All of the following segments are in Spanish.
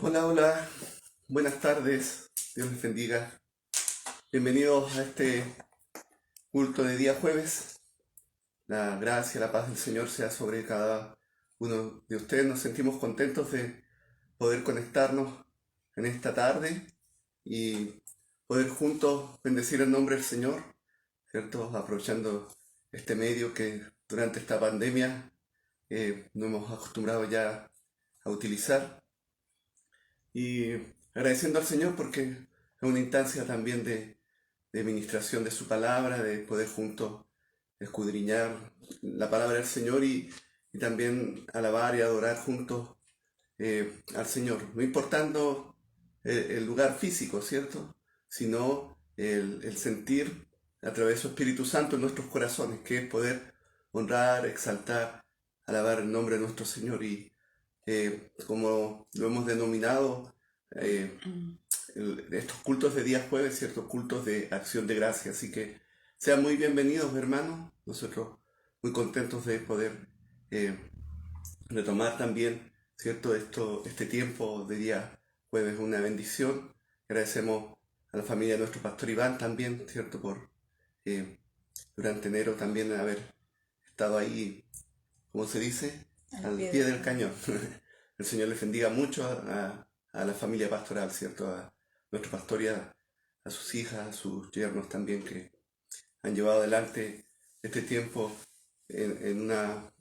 Hola, hola, buenas tardes, Dios les bendiga. Bienvenidos a este culto de día jueves. La gracia, la paz del Señor sea sobre cada uno de ustedes. Nos sentimos contentos de poder conectarnos en esta tarde y poder juntos bendecir el nombre del Señor, ¿cierto? Aprovechando este medio que durante esta pandemia nos hemos acostumbrado ya a utilizar. Y agradeciendo al Señor porque es una instancia también de ministración de su palabra, de poder juntos escudriñar la palabra del Señor y también alabar y adorar juntos al Señor. No importando el lugar físico, ¿cierto? Sino el sentir a través de su Espíritu Santo en nuestros corazones, que es poder honrar, exaltar, alabar el nombre de nuestro Señor. Y como lo hemos denominado, estos cultos de día jueves, ciertos cultos de acción de gracia. Así que sean muy bienvenidos, hermanos. Nosotros muy contentos de poder retomar también, cierto, este tiempo de día jueves, una bendición. Agradecemos a la familia de nuestro pastor Iván también, cierto, por durante enero también haber estado ahí, como se dice, al pie del cañón. El Señor les bendiga mucho a la familia pastoral, ¿cierto? A nuestro pastor y a sus hijas, a sus yernos también, que han llevado adelante este tiempo en una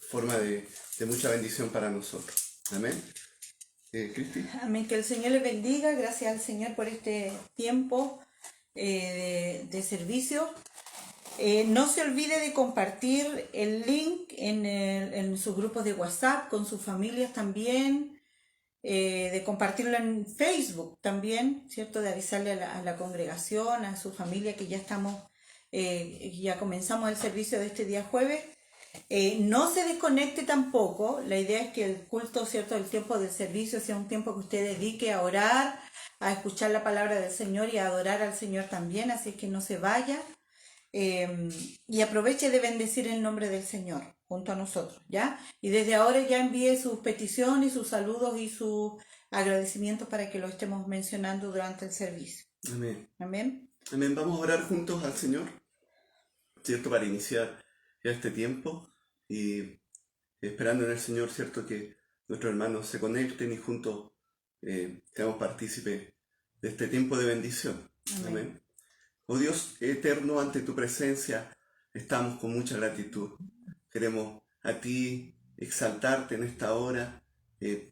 forma de mucha bendición para nosotros. Amén. Cristi. Amén, que el Señor les bendiga. Gracias al Señor por este tiempo de servicio. No se olvide de compartir el link en sus grupos de WhatsApp, con sus familias también, de compartirlo en Facebook también, ¿cierto? De avisarle a la congregación, a su familia que ya estamos, ya comenzamos el servicio de este día jueves. No se desconecte tampoco. La idea es que el culto, ¿cierto?, el tiempo del servicio sea un tiempo que usted dedique a orar, a escuchar la palabra del Señor y a adorar al Señor también, así que no se vaya. Y aproveche de bendecir el nombre del Señor junto a nosotros, ¿ya? Y desde ahora ya envíe sus peticiones, sus saludos y sus agradecimientos para que lo estemos mencionando durante el servicio. Amén. Amén. Amén. Vamos a orar juntos al Señor, ¿cierto? Para iniciar ya este tiempo y esperando en el Señor, ¿cierto? Que nuestros hermanos se conecten y juntos seamos partícipes de este tiempo de bendición. Amén. Amén. Oh Dios eterno, ante tu presencia estamos con mucha gratitud. Queremos a ti exaltarte en esta hora,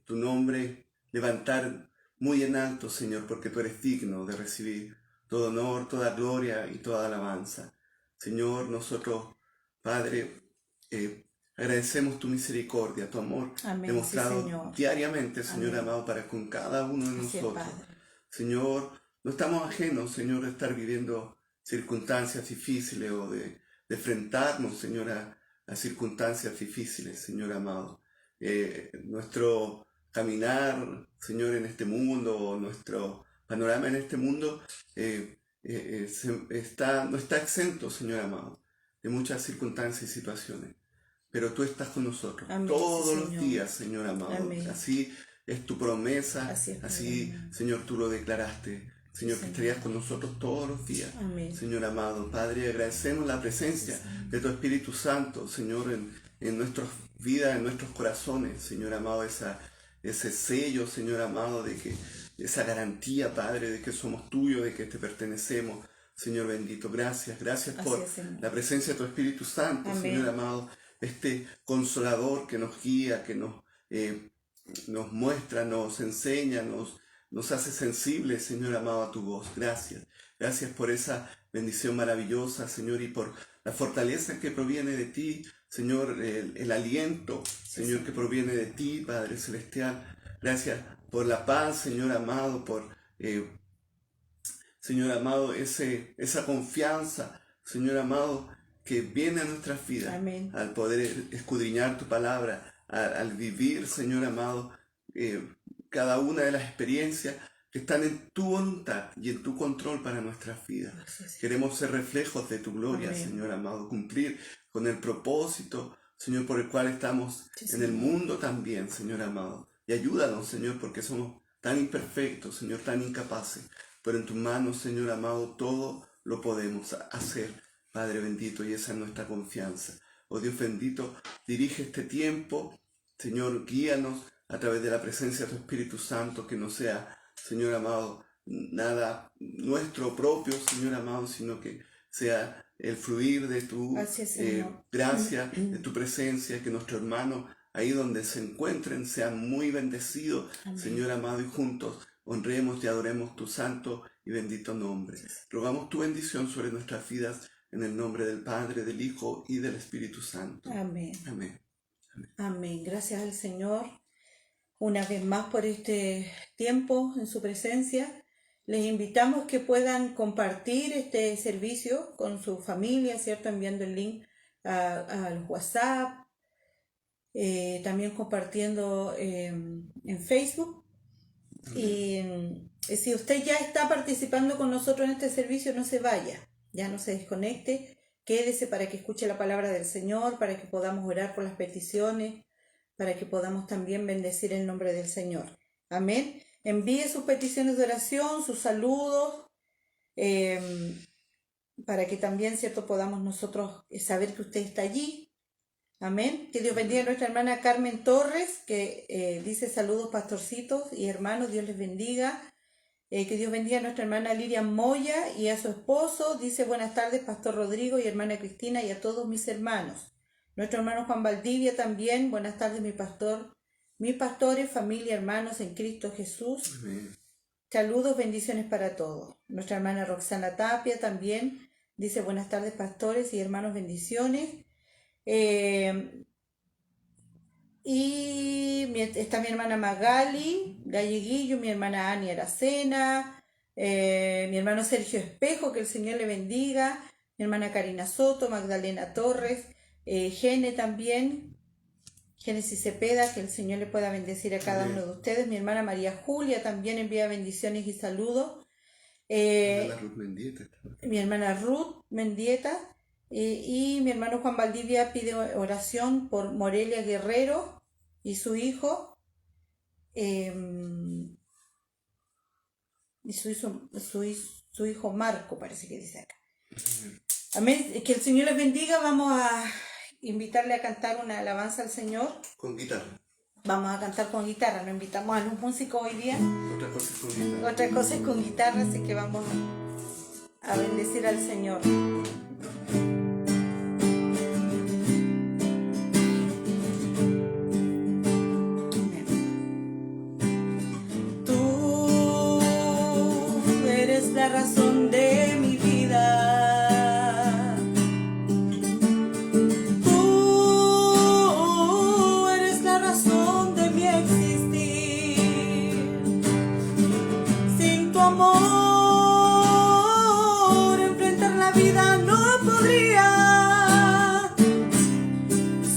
tu nombre, levantar muy en alto, Señor, porque tú eres digno de recibir todo honor, toda gloria y toda alabanza. Señor, nosotros, Padre, agradecemos tu misericordia, tu amor. Amén, demostrado sí, Señor. Diariamente, Señor. Amén. Amado, para con cada uno de así nosotros. Señor, no estamos ajenos, Señor, a estar viviendo circunstancias difíciles o de enfrentarnos, Señor, a circunstancias difíciles, Señor amado. Nuestro caminar, Señor, en este mundo, nuestro panorama en este mundo no está exento, Señor amado, de muchas circunstancias y situaciones. Pero tú estás con nosotros. Amén, todos los días, Señor amado. Amén. Así es tu promesa, así Señor, tú lo declaraste. Señor, que estarías con nosotros todos los días. Amén. Señor amado, Padre, agradecemos la presencia de tu Espíritu Santo, Señor, en nuestras vidas, en nuestros corazones, Señor amado, ese sello, Señor amado, de que esa garantía, Padre, de que somos tuyos, de que te pertenecemos. Señor bendito, gracias por la presencia de tu Espíritu Santo, amén. Señor amado, este consolador que nos guía, que nos muestra, nos enseña, nos hace sensibles, Señor amado, a tu voz. Gracias. Gracias por esa bendición maravillosa, Señor, y por la fortaleza que proviene de ti, Señor, el aliento, Señor, que proviene de ti, Padre Celestial. Gracias por la paz, Señor amado, por, Señor amado, esa confianza, Señor amado, que viene a nuestras vidas. Amén. Al poder escudriñar tu palabra, al vivir, Señor amado, cada una de las experiencias que están en tu voluntad y en tu control para nuestras vidas. Queremos ser reflejos de tu gloria, amén. Señor amado, cumplir con el propósito, Señor, por el cual estamos en el mundo también, Señor amado. y ayúdanos, Señor, porque somos tan imperfectos, Señor, tan incapaces. Pero en tus manos, Señor amado, todo lo podemos hacer, Padre bendito, y esa es nuestra confianza. Oh Dios bendito, dirige este tiempo, Señor, guíanos a través de la presencia de tu Espíritu Santo, que no sea, Señor amado, nada nuestro propio, Señor amado, sino que sea el fluir de tu gracia, de tu presencia, que nuestros hermanos ahí donde se encuentren sean muy bendecidos, amén, Señor amado, y juntos honremos y adoremos tu santo y bendito nombre. Rogamos tu bendición sobre nuestras vidas en el nombre del Padre, del Hijo y del Espíritu Santo. Amén. Amén. Amén. Amén. Gracias al Señor una vez más por este tiempo en su presencia. Les invitamos que puedan compartir este servicio con su familia, ¿cierto? Enviando el link al WhatsApp, también compartiendo en Facebook. Y si usted ya está participando con nosotros en este servicio, no se vaya, ya no se desconecte, quédese para que escuche la palabra del Señor, para que podamos orar por las peticiones, para que podamos también bendecir el nombre del Señor. Amén. Envíe sus peticiones de oración, sus saludos, para que también, ¿cierto?, podamos nosotros saber que usted está allí. Amén. Que Dios bendiga a nuestra hermana Carmen Torres, que dice saludos pastorcitos y hermanos, Dios les bendiga. Que Dios bendiga a nuestra hermana Lilian Moya y a su esposo. Dice buenas tardes, Pastor Rodrigo y hermana Cristina y a todos mis hermanos. Nuestro hermano Juan Valdivia también, buenas tardes mi pastor, mis pastores, familia, hermanos en Cristo Jesús. Amén. Saludos, bendiciones para todos. Nuestra hermana Roxana Tapia también dice buenas tardes pastores y hermanos, bendiciones. Y está mi hermana Magali Galleguillo, mi hermana Ani Aracena, mi hermano Sergio Espejo, que el Señor le bendiga, mi hermana Karina Soto, Magdalena Torres, Gene también, Génesis Cepeda, que el Señor le pueda bendecir a cada uno de ustedes, mi hermana María Julia también envía bendiciones y saludos, mi hermana Ruth Mendieta. Y mi hermano Juan Valdivia pide oración por Morelia Guerrero y su hijo, y su hijo Marco, parece que dice acá. Amén. Que el Señor les bendiga. Vamos a invitarle a cantar una alabanza al Señor. Con guitarra. Vamos a cantar con guitarra. Nos invitamos a los músicos hoy día. Otra cosa es con guitarra. Otra cosa es con guitarra, así que vamos a bendecir al Señor. La razón de mi vida, tú eres la razón de mi existir. Sin tu amor enfrentar la vida no podría.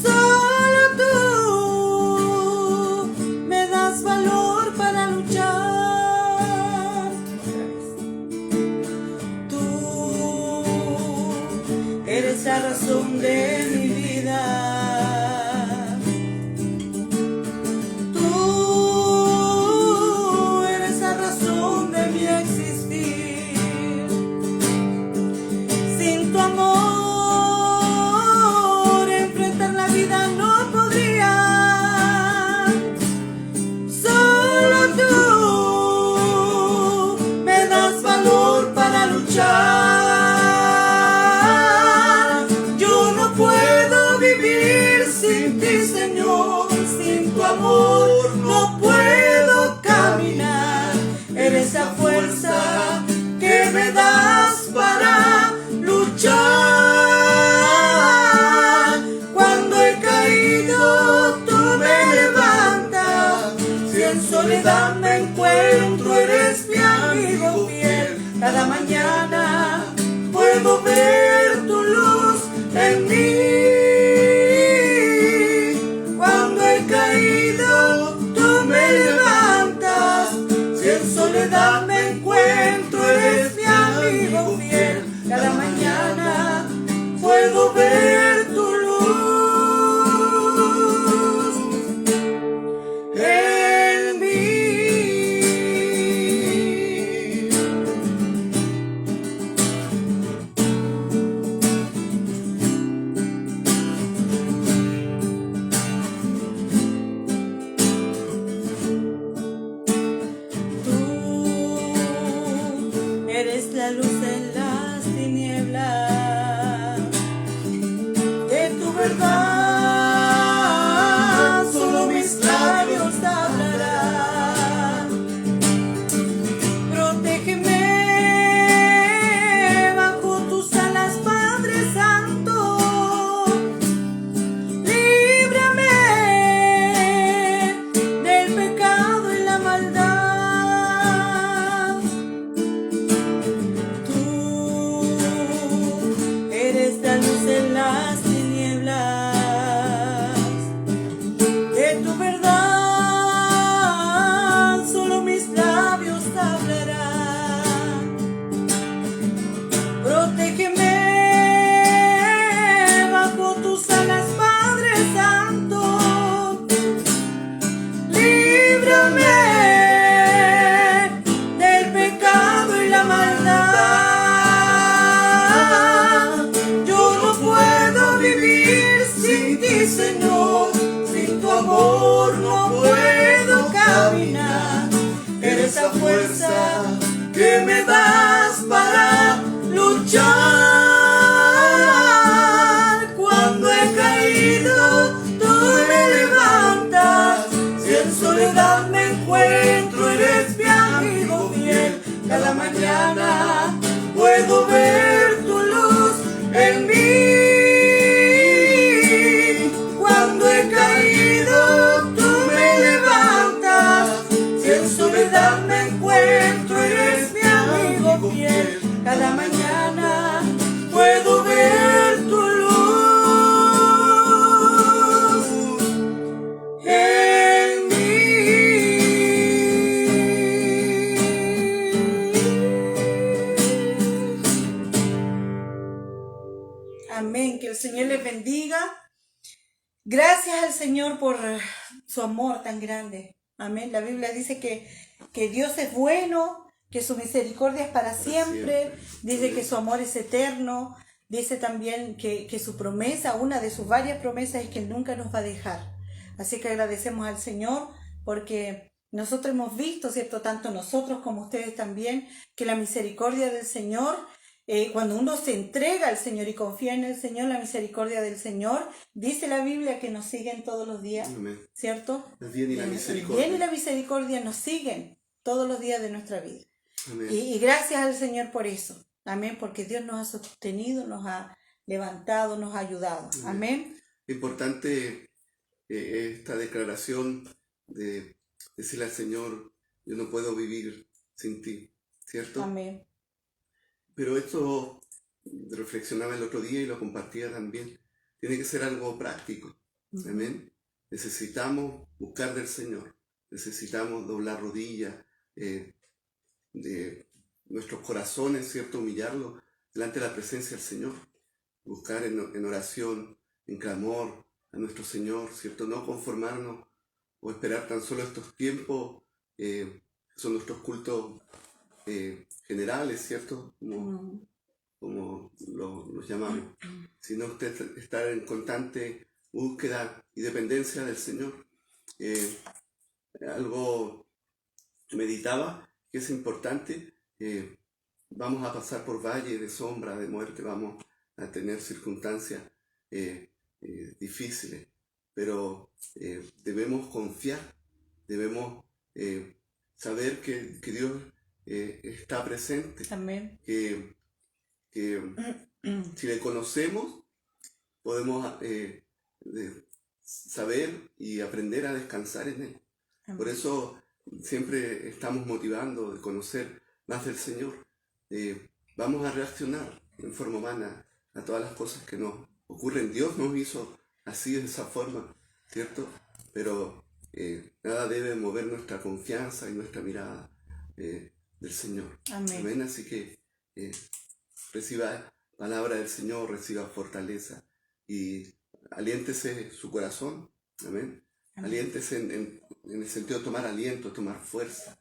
Solo tú me das valor para luchar. Eres la razón de mi vida. Tú eres la razón de mi existir. Sin tu amor enfrentar la vida no podría. Solo tú me das valor para luchar. No puedo caminar, eres la fuerza que me das para luchar. Cuando he caído, tú me levantas. Si en soledad me encuentro, eres mi amigo fiel. Cada mañana puedo ver tu luz en mí. Me encuentro, eres mi amigo fiel. Cada mañana puedo ver tu luz. Gracias al Señor por su amor tan grande. Amén. La Biblia dice que Dios es bueno, que su misericordia es para siempre. Dice Amén. que su amor es eterno. Dice también que su promesa, una de sus varias promesas, es que Él nunca nos va a dejar. Así que agradecemos al Señor porque nosotros hemos visto, ¿cierto? Tanto nosotros como ustedes también, que la misericordia del Señor, cuando uno se entrega al Señor y confía en el Señor, la misericordia del Señor, dice la Biblia que nos siguen todos los días, Amén. ¿cierto? El bien y la El misericordia. bien y la misericordia nos siguen todos los días de nuestra vida. Amén. Y gracias al Señor por eso. Amén, porque Dios nos ha sostenido, nos ha levantado, nos ha ayudado. Amén. Importante esta declaración de decirle al Señor, yo no puedo vivir sin ti, ¿cierto? Amén. Pero esto reflexionaba el otro día y lo compartía también. Tiene que ser algo práctico. Amén. Necesitamos buscar del Señor. Necesitamos doblar rodillas de nuestros corazones, ¿cierto? Humillarlo delante de la presencia del Señor. Buscar en oración, en clamor a nuestro Señor, ¿cierto? No conformarnos o esperar tan solo estos tiempos, son nuestros cultos generales, ¿cierto? Como los llamamos, sino usted estar en constante búsqueda y dependencia del Señor. Algo meditaba que es importante, vamos a pasar por valle de sombra, de muerte, vamos a tener circunstancias difíciles, pero debemos confiar, debemos saber que Dios está presente. Amén. Que si le conocemos, podemos saber y aprender a descansar en Él. Amén. Por eso siempre estamos motivando de conocer más del Señor. Vamos a reaccionar en forma humana a todas las cosas que nos ocurren. Dios nos hizo así, de esa forma, ¿cierto? Pero nada debe mover nuestra confianza y nuestra mirada del Señor. Amén. Amén. Así que reciba palabra del Señor, reciba fortaleza y aliéntese su corazón. Amén. Aliéntese en el sentido de tomar aliento, tomar fuerza,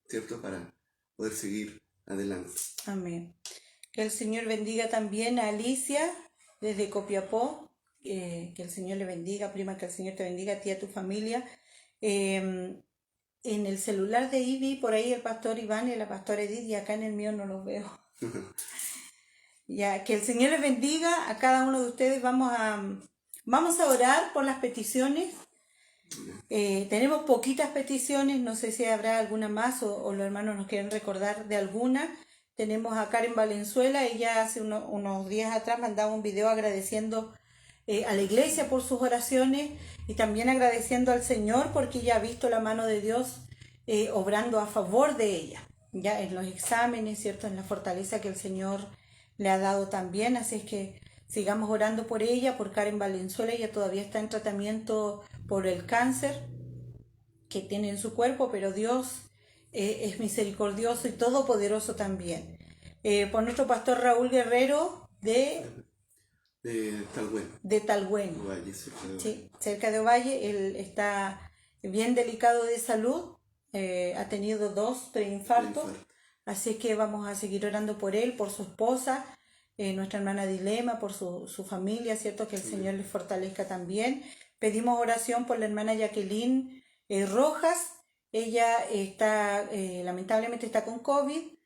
¿cierto? Para poder seguir adelante. Amén. Que el Señor bendiga también a Alicia desde Copiapó. Que el Señor le bendiga, prima, que el Señor te bendiga a ti y a tu familia. En el celular de Ivy, por ahí el pastor Iván y la pastora Edith, y acá en el mío no los veo. Ya, que el Señor les bendiga a cada uno de ustedes. Vamos a orar por las peticiones. Tenemos poquitas peticiones, no sé si habrá alguna más o los hermanos nos quieren recordar de alguna. Tenemos a Karen Valenzuela, ella hace unos días atrás mandaba un video agradeciendo a la iglesia por sus oraciones y también agradeciendo al Señor porque ella ha visto la mano de Dios obrando a favor de ella, ya en los exámenes, ¿cierto? En la fortaleza que el Señor le ha dado también, así es que sigamos orando por ella, por Karen Valenzuela. Ella todavía está en tratamiento por el cáncer que tiene en su cuerpo, pero Dios es misericordioso y todopoderoso también. Por nuestro pastor Raúl Guerrero de Talgüeno. Ovalle, Sí, cerca de Ovalle. Él está bien delicado de salud, ha tenido 2 preinfartos, así que vamos a seguir orando por él, por su esposa, nuestra hermana Dilema, por su familia, ¿cierto? Que el Señor les fortalezca también. Pedimos oración por la hermana Jacqueline Rojas. Ella está, lamentablemente está con COVID.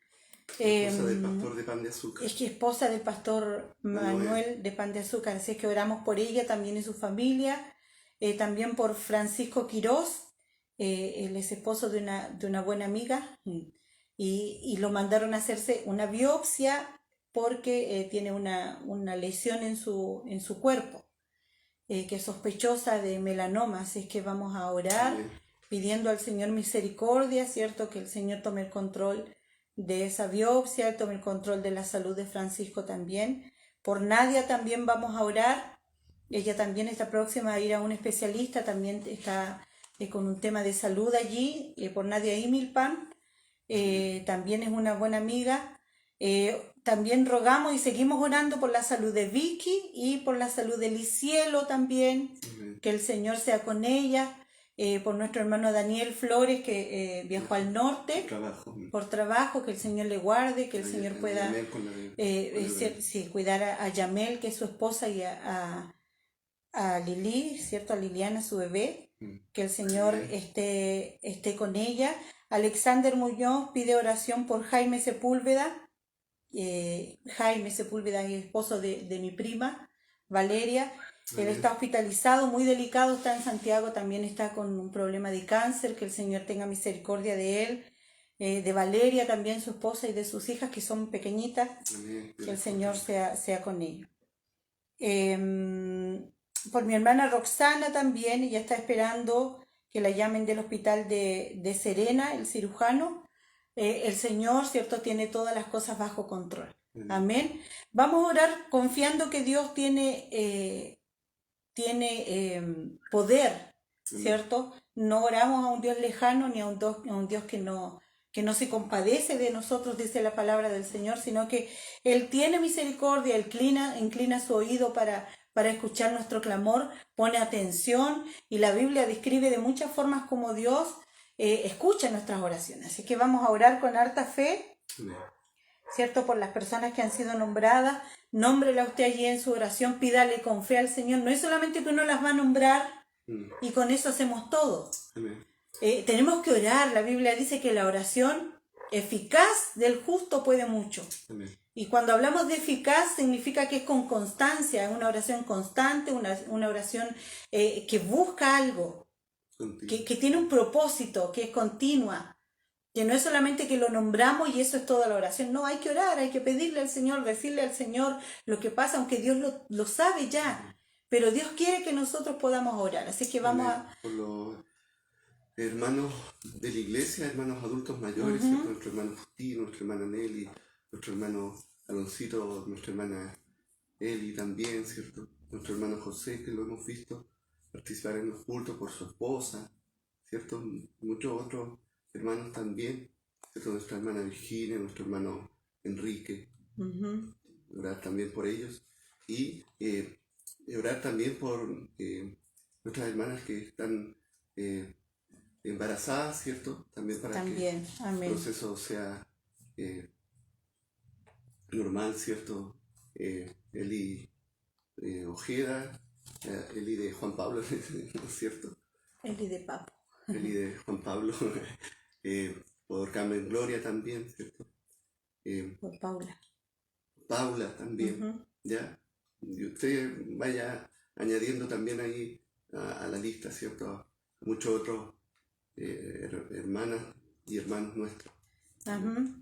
Esposa del pastor de Pan de Azúcar. Es que esposa del pastor Manuel de Pan de Azúcar, así es que oramos por ella también y su familia. También por Francisco Quirós, él es esposo de una buena amiga y lo mandaron a hacerse una biopsia porque tiene una lesión en su cuerpo, que es sospechosa de melanoma, así es que vamos a orar pidiendo al Señor misericordia, ¿cierto? Que el Señor tome el control de esa biopsia, tome el control de la salud de Francisco también. Por Nadia también vamos a orar. Ella también está próxima a ir a un especialista, también está con un tema de salud allí, por Nadia Imilpan. También es una buena amiga. También rogamos y seguimos orando por la salud de Vicky y por la salud de Licielo también, que el Señor sea con ella, por nuestro hermano Daniel Flores, que viajó al norte por trabajo, que el Señor le guarde, que el Señor pueda cuidar a Yamel, que es su esposa, y a Lili, ¿cierto? A Liliana, su bebé, que el Señor esté con ella. Alexander Muñoz pide oración por Jaime Sepúlveda. Jaime Sepúlveda es esposo de mi prima, Valeria. Él está hospitalizado, muy delicado, está en Santiago, también está con un problema de cáncer, que el Señor tenga misericordia de él. De Valeria también, su esposa, y de sus hijas, que son pequeñitas, que el Señor sea con ellos. Por mi hermana Roxana también, ella está esperando que la llamen del hospital de Serena, el cirujano. El Señor, ¿cierto?, tiene todas las cosas bajo control. Amén. Vamos a orar confiando que Dios tiene poder, ¿cierto? No oramos a un Dios lejano ni a un Dios que no se compadece de nosotros, dice la palabra del Señor, sino que Él tiene misericordia, inclina su oído para escuchar nuestro clamor, pone atención, y la Biblia describe de muchas formas como Dios escucha nuestras oraciones. Así que vamos a orar con harta fe, ¿cierto? Por las personas que han sido nombradas. Nómbrela usted allí en su oración, pídale con fe al Señor. No es solamente que uno las va a nombrar y con eso hacemos todo. Tenemos que orar. La Biblia dice que la oración eficaz del justo puede mucho. Y cuando hablamos de eficaz, significa que es con constancia, es una oración constante, una oración que busca algo, que tiene un propósito, que es continua, que no es solamente que lo nombramos y eso es toda la oración. No, hay que orar, hay que pedirle al Señor, decirle al Señor lo que pasa, aunque Dios lo sabe ya, pero Dios quiere que nosotros podamos orar. Así que vamos a... Por los hermanos de la iglesia, hermanos adultos mayores, nuestro hermano Justino, nuestra hermana Nelly, nuestro hermano Aloncito, nuestra hermana Eli también, ¿cierto? Nuestro hermano José, que lo hemos visto participar en los cultos por su esposa, ¿cierto? Muchos otros hermanos también, ¿cierto? Nuestra hermana Virginia, nuestro hermano Enrique, orar también por ellos, y orar también por nuestras hermanas que están embarazadas, ¿cierto? También para que el proceso sea normal, ¿cierto? Eli Ojeda, Eli de Juan Pablo, ¿no es cierto? Eli de Papo. Eli de Juan Pablo, por Carmen Gloria también, ¿cierto? Por Paula. Paula también, ¿ya? Y usted vaya añadiendo también ahí a la lista, ¿cierto? Muchos otros hermanas y hermanos nuestros.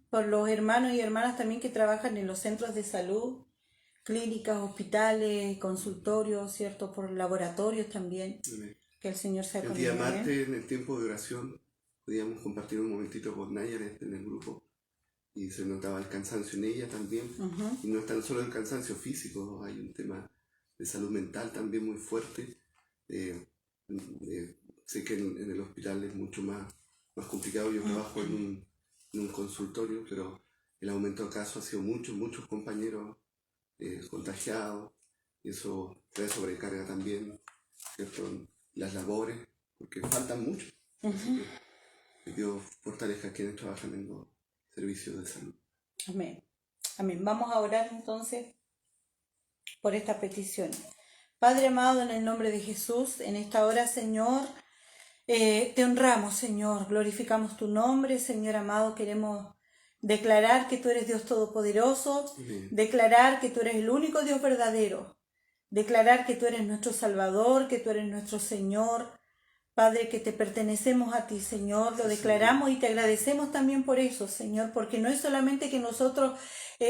Por los hermanos y hermanas también que trabajan en los centros de salud, clínicas, hospitales, consultorios, ¿cierto? Por laboratorios también. Amén. Que el Señor sea con ellos. El día martes, en el tiempo de oración, podíamos compartir un momentito con Nayaret en el grupo y se notaba el cansancio en ella también. Y no es tan solo el cansancio físico, hay un tema de salud mental también muy fuerte. Sé que en el hospital es mucho más complicado. Yo trabajo en un consultorio, pero el aumento de casos ha sido muchos compañeros contagiados, y eso trae sobrecarga también, ¿cierto? Las labores, porque faltan mucho. Así que Dios fortalezca a quienes trabajan en los servicios de salud. Amén. Amén. Vamos a orar entonces por esta petición. Padre amado, en el nombre de Jesús, en esta hora, Señor, te honramos, Señor, glorificamos tu nombre, Señor amado, queremos declarar que tú eres Dios Todopoderoso, declarar que tú eres el único Dios verdadero, declarar que tú eres nuestro Salvador, que tú eres nuestro Señor, Padre, que te pertenecemos a ti, Señor, lo declaramos y te agradecemos también por eso, Señor, porque no es solamente que nosotros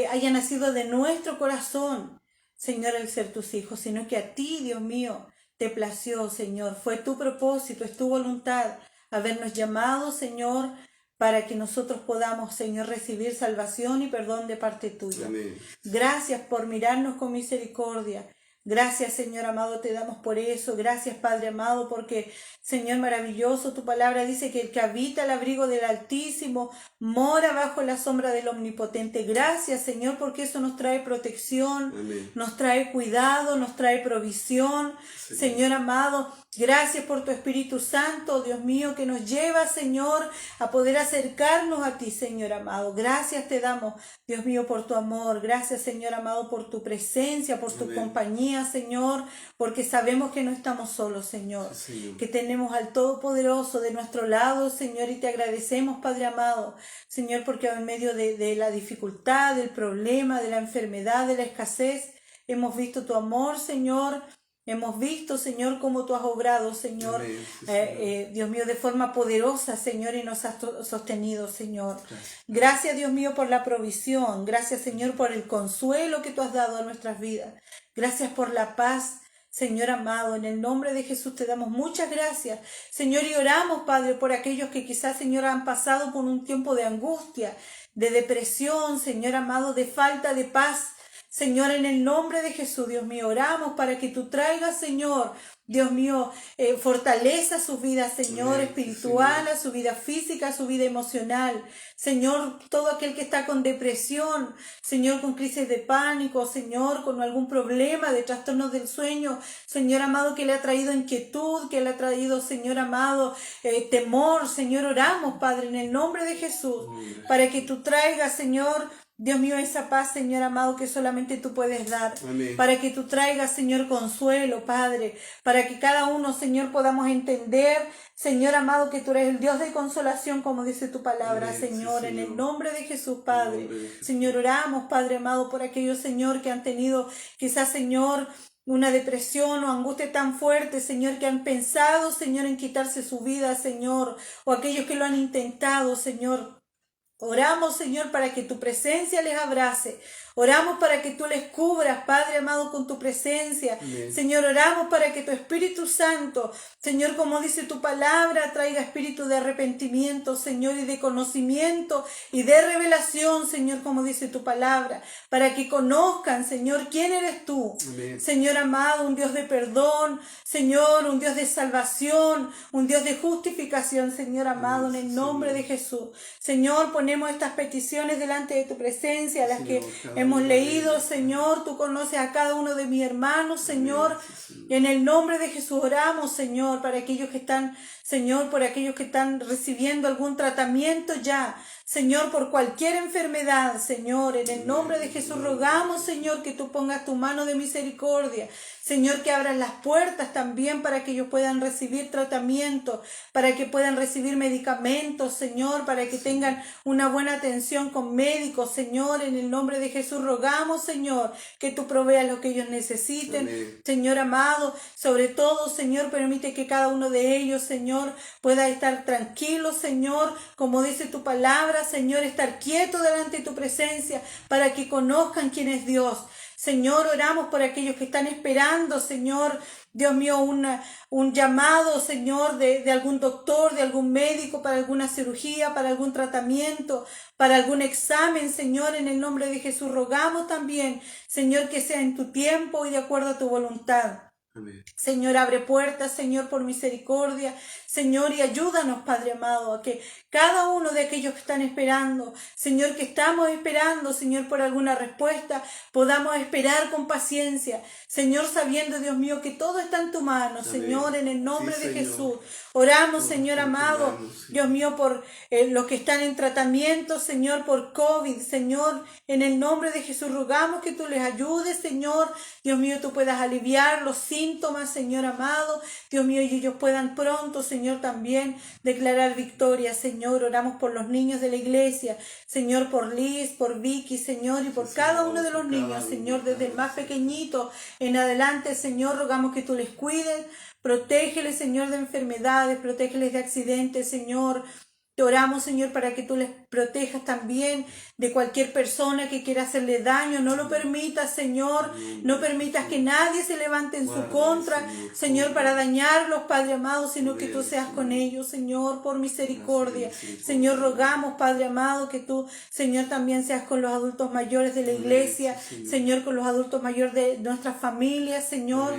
haya nacido de nuestro corazón, Señor, el ser tus hijos, sino que a ti, Dios mío, te plació, Señor, fue tu propósito, es tu voluntad habernos llamado, Señor, para que nosotros podamos, Señor, recibir salvación y perdón de parte tuya. Amén. Gracias por mirarnos con misericordia. Gracias, Señor amado, te damos por eso. Gracias, Padre amado, porque, Señor maravilloso, tu palabra dice que el que habita el abrigo del Altísimo mora bajo la sombra del Omnipotente. Gracias, Señor, porque eso nos trae protección, Amén. nos trae cuidado, nos trae provisión. Señor amado, gracias por tu Espíritu Santo, Dios mío, que nos lleva, Señor, a poder acercarnos a ti, Señor amado. Gracias te damos, Dios mío, por tu amor. Gracias, Señor amado, por tu presencia, por tu Amén. compañía, Señor, porque sabemos que no estamos solos, Señor, Sí, Señor. que tenemos al Todopoderoso de nuestro lado, Señor, y te agradecemos, Padre amado, Señor, porque en medio de la dificultad, del problema, de la enfermedad, de la escasez, hemos visto tu amor, Señor. Hemos visto, Señor, cómo tú has obrado, Señor, Amén. Sí, Señor. Dios mío, de forma poderosa, Señor, y nos has sostenido, Señor. Gracias. Gracias, Dios mío, por la provisión. Gracias, Señor, por el consuelo que tú has dado a nuestras vidas. Gracias por la paz, Señor amado. En el nombre de Jesús te damos muchas gracias, Señor, y oramos, Padre, por aquellos que quizás, Señor, han pasado por un tiempo de angustia, de depresión, Señor amado, de falta de paz. Señor, en el nombre de Jesús, Dios mío, oramos para que tú traigas, Señor, Dios mío, fortaleza a su vida, Señor, Amén. espiritual, Señor. a su vida física, a su vida emocional. Señor, todo aquel que está con depresión, Señor, con crisis de pánico, Señor, con algún problema de trastornos del sueño, Señor amado, que le ha traído inquietud, que le ha traído, Señor amado, temor. Señor, oramos, Padre, en el nombre de Jesús, para que tú traigas, Señor, Dios mío, esa paz, Señor amado, que solamente tú puedes dar. Amén. Para que tú traigas, Señor, consuelo, Padre. Para que cada uno, Señor, podamos entender, Señor amado, que tú eres el Dios de consolación, como dice tu palabra, Amén. Señor. Sí, En Señor. el nombre de Jesús, Padre. nombre de Jesús. Señor, oramos, Padre amado, por aquellos, Señor, que han tenido quizás, Señor, una depresión o angustia tan fuerte, Señor, que han pensado, Señor, en quitarse su vida, Señor. O aquellos que lo han intentado, Señor. Oramos, Señor, para que tu presencia les abrace. Oramos para que tú les cubras, Padre amado, con tu presencia. Amén. Señor, oramos para que tu Espíritu Santo, Señor, como dice tu palabra, traiga espíritu de arrepentimiento, Señor, y de conocimiento y de revelación, Señor, como dice tu palabra, para que conozcan, Señor, quién eres tú. Amén. Señor amado, un Dios de perdón, Señor, un Dios de salvación, un Dios de justificación, Señor amado, en el nombre de Jesús. Señor, ponemos estas peticiones delante de tu presencia, las que hemos leído, Señor. Tú conoces a cada uno de mis hermanos, Señor. En el nombre de Jesús oramos, Señor, para aquellos que están, Señor, por aquellos que están recibiendo algún tratamiento ya, Señor, por cualquier enfermedad, Señor. En el nombre de Jesús rogamos, Señor, que tú pongas tu mano de misericordia. Señor, que abras las puertas también para que ellos puedan recibir tratamiento, para que puedan recibir medicamentos, Señor, para que tengan una buena atención con médicos, Señor. En el nombre de Jesús rogamos, Señor, que tú proveas lo que ellos necesiten. Amén. Señor amado, sobre todo, Señor, permite que cada uno de ellos, Señor, pueda estar tranquilo, Señor, como dice tu palabra, Señor, estar quieto delante de tu presencia para que conozcan quién es Dios. Señor, oramos por aquellos que están esperando, Señor, Dios mío, un llamado, Señor, de algún doctor, de algún médico, para alguna cirugía, para algún tratamiento, para algún examen, Señor. En el nombre de Jesús rogamos también, Señor, que sea en tu tiempo y de acuerdo a tu voluntad. Amén. Señor, abre puertas, Señor, por misericordia, Señor, y ayúdanos, Padre amado, a que cada uno de aquellos que están esperando, Señor, que estamos esperando, Señor, por alguna respuesta, podamos esperar con paciencia, Señor, sabiendo, Dios mío, que todo está en tu mano, Amén. Señor, en el nombre Sí, de Señor. Jesús. Oramos, Todo Señor está en tu amado, mano, sí. Dios mío, por los que están en tratamiento, Señor, por COVID, Señor, en el nombre de Jesús rogamos que tú les ayudes, Señor, Dios mío, tú puedas aliviar los síntomas, Señor amado, Dios mío, y ellos puedan pronto, Señor, también declarar victoria, Señor. Oramos por los niños de la iglesia, Señor, por Liz, por Vicky, Señor, y por Sí, cada Señor, uno de los por cada niños, uno, Señor, desde el cada más uno. pequeñito en adelante, Señor, rogamos que tú les cuides, protégeles, Señor, de enfermedades, protégeles de accidentes, Señor. Te oramos, Señor, para que tú les protejas también de cualquier persona que quiera hacerle daño. No lo permitas, Señor. No permitas que nadie se levante en su contra, Señor, para dañarlos, Padre amado, sino que tú seas con ellos, Señor, por misericordia. Señor, rogamos, Padre amado, que tú, Señor, también seas con los adultos mayores de la iglesia, Señor, con los adultos mayores de nuestras familias, Señor.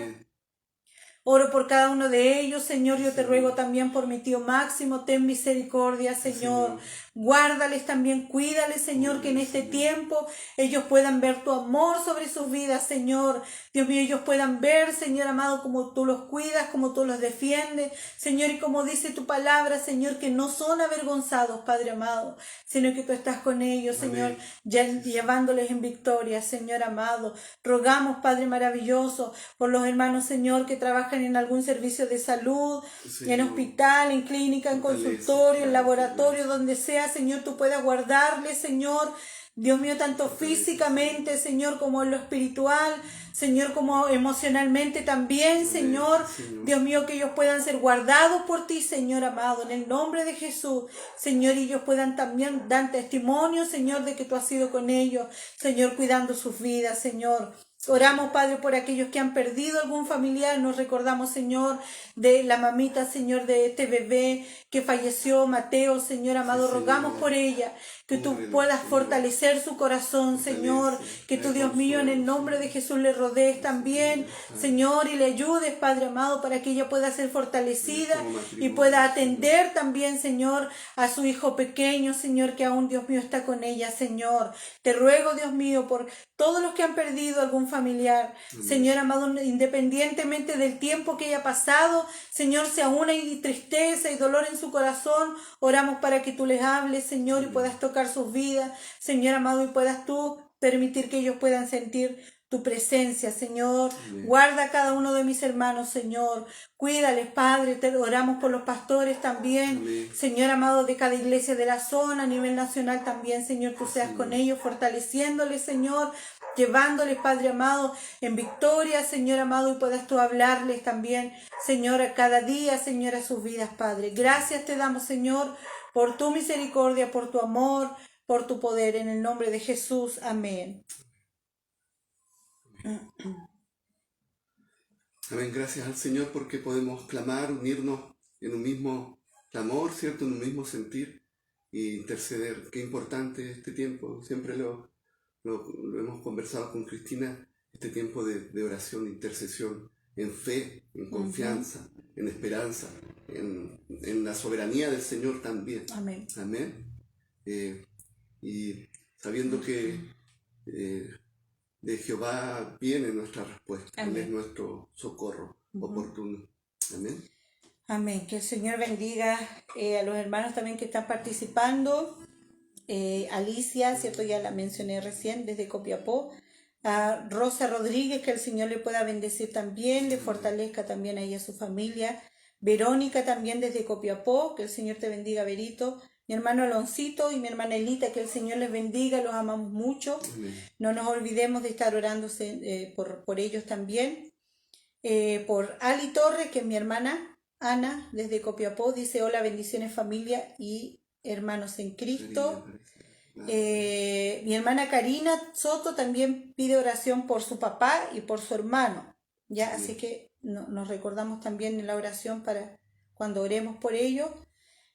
Oro por cada uno de ellos, Señor. Yo te ruego también por mi tío Máximo. Ten misericordia, Señor. Guárdales también, cuídales, Señor, que en este tiempo ellos puedan ver tu amor sobre sus vidas, Señor. Dios mío, ellos puedan ver, Señor amado, como tú los cuidas, como tú los defiendes, Señor, y como dice tu palabra, Señor, que no son avergonzados, Padre amado, sino que tú estás con ellos, Señor, llevándoles en victoria, Señor amado. Rogamos, Padre maravilloso, por los hermanos, Señor, que trabajan en algún servicio de salud, en hospital, en clínica, en consultorio, en laboratorio, donde sea, Señor, tú puedas guardarles, Señor, Dios mío, tanto físicamente, Señor, como en lo espiritual, Señor, como emocionalmente también, Señor. Dios mío, que ellos puedan ser guardados por ti, Señor amado, en el nombre de Jesús, Señor, y ellos puedan también dar testimonio, Señor, de que tú has sido con ellos, Señor, cuidando sus vidas, Señor. Oramos, Padre, por aquellos que han perdido algún familiar. Nos recordamos, Señor, de la mamita, Señor, de este bebé que falleció, Mateo, Señor amado. Rogamos por ella, que tú puedas fortalecer su corazón, Señor. Que tú, Dios mío, en el nombre de Jesús le rodees también, Señor, y le ayudes, Padre amado, para que ella pueda ser fortalecida y pueda atender también, Señor, a su hijo pequeño, Señor, que aún, Dios mío, está con ella, Señor. Te ruego, Dios mío, por todos los que han perdido algún familiar, Señor amado, independientemente del tiempo que haya pasado, Señor, si aún hay tristeza y dolor en su corazón, oramos para que tú les hables, Señor, y puedas tocar sus vidas, Señor amado, y puedas tú permitir que ellos puedan sentir tu presencia, Señor. Guarda a cada uno de mis hermanos, Señor. Cuídales, Padre. Te oramos por los pastores también, Señor amado, de cada iglesia de la zona, a nivel nacional también, Señor, tú seas con ellos, fortaleciéndoles, Señor, llevándoles, Padre amado, en victoria, Señor amado, y puedas tú hablarles también, Señor, a cada día, Señor, a sus vidas, Padre. Gracias te damos, Señor, por tu misericordia, por tu amor, por tu poder, en el nombre de Jesús. Amén. Amén, gracias al Señor porque podemos clamar, unirnos en un mismo clamor, ¿cierto? En un mismo sentir e interceder. Qué importante este tiempo, siempre lo hemos conversado con Cristina, este tiempo de oración, intercesión, en fe, en confianza, en esperanza, en la soberanía del Señor también. Amén. Amén. Y sabiendo que de Jehová viene nuestra respuesta. Él es nuestro socorro oportuno. Amén. Amén. Que el Señor bendiga a los hermanos también que están participando. Alicia, ¿cierto? Ya la mencioné recién, desde Copiapó. A Rosa Rodríguez, que el Señor le pueda bendecir también, le fortalezca también a ella, a su familia. Verónica también desde Copiapó, que el Señor te bendiga, Verito. Mi hermano Aloncito y mi hermana Elita, que el Señor les bendiga, los amamos mucho. Amén. No nos olvidemos de estar orándose por ellos también. Por Ali Torres, que es mi hermana Ana, desde Copiapó, dice: hola, bendiciones familia y hermanos en Cristo. Mi hermana Karina Soto también pide oración por su papá y por su hermano. ¿Ya? Así que nos recordamos también en la oración para cuando oremos por ellos.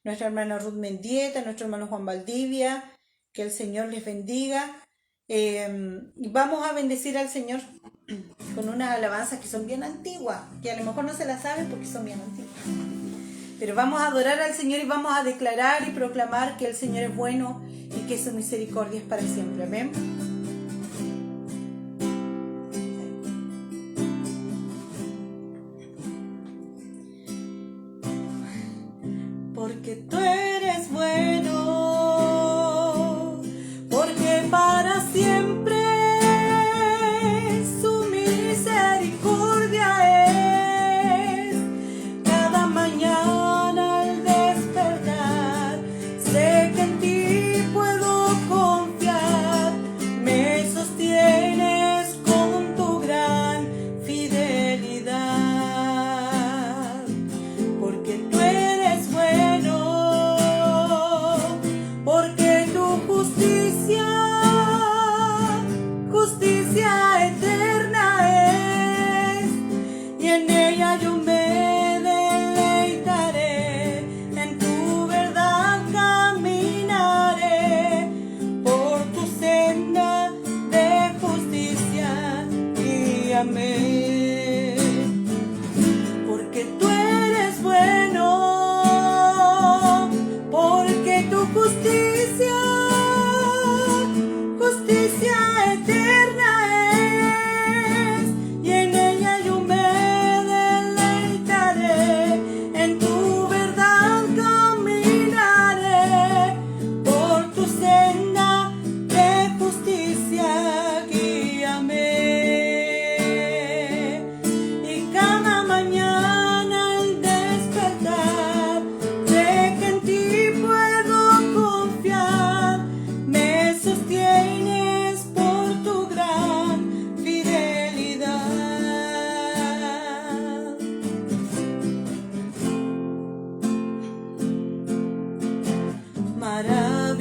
Nuestra hermana Ruth Mendieta, nuestro hermano Juan Valdivia, que el Señor les bendiga. Y vamos a bendecir al Señor con unas alabanzas que son bien antiguas, que a lo mejor no se las saben porque son bien antiguas. Pero vamos a adorar al Señor y vamos a declarar y proclamar que el Señor es bueno y que su misericordia es para siempre. Amén. Porque tú eres bueno, porque para siempre su misericordia es. Cada mañana al despertar, sé que en ti puedo confiar. Me sostienes con tu gran fidelidad, porque tú eres bueno.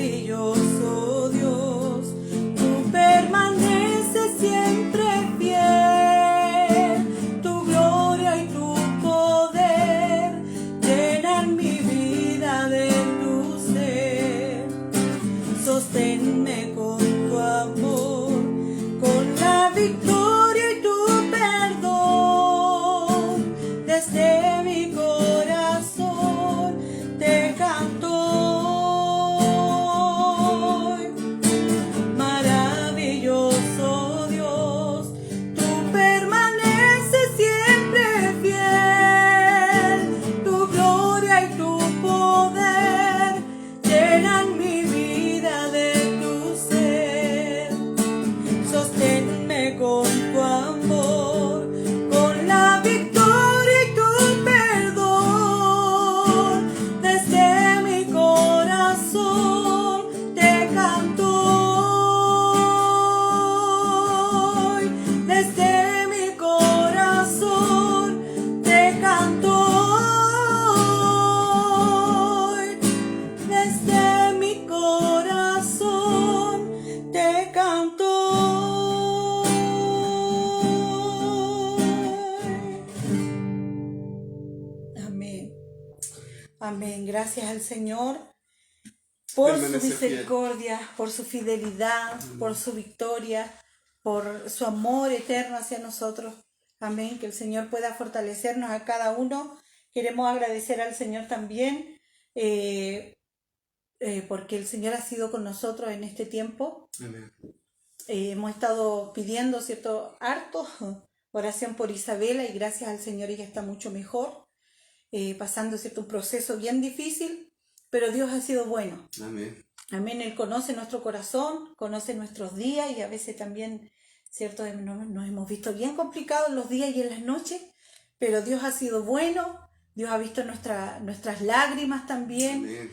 Maravilloso Dios, tú permaneces siempre fiel, tu gloria y tu poder llenan mi vida de tu ser. Sosténme con tu amor, con la victoria y tu perdón. Desde mi corazón te canto hoy. Maravilloso Dios, tú permaneces siempre fiel, tu gloria y tu poder llenan mi vida de tu ser. Sosténme con tu amor, con la victoria y tu perdón. Desde mi corazón te canto hoy. Desde mi corazón te canto hoy. Desde mi corazón te canto hoy. Amén. Amén. Gracias al Señor por su Permanece fiel. misericordia, por su fidelidad, por su victoria, por su amor eterno hacia nosotros. Amén. Que el Señor pueda fortalecernos a cada uno. Queremos agradecer al Señor también porque el Señor ha sido con nosotros en este tiempo. Amén. Hemos estado pidiendo, ¿cierto?, harto oración por Isabela, y gracias al Señor ella está mucho mejor, pasando, ¿cierto?, un proceso bien difícil, pero Dios ha sido bueno. Amén. Amén. Él conoce nuestro corazón, conoce nuestros días, y a veces también, ¿cierto?, nos hemos visto bien complicados en los días y en las noches, pero Dios ha sido bueno. Dios ha visto nuestras lágrimas también. Amén.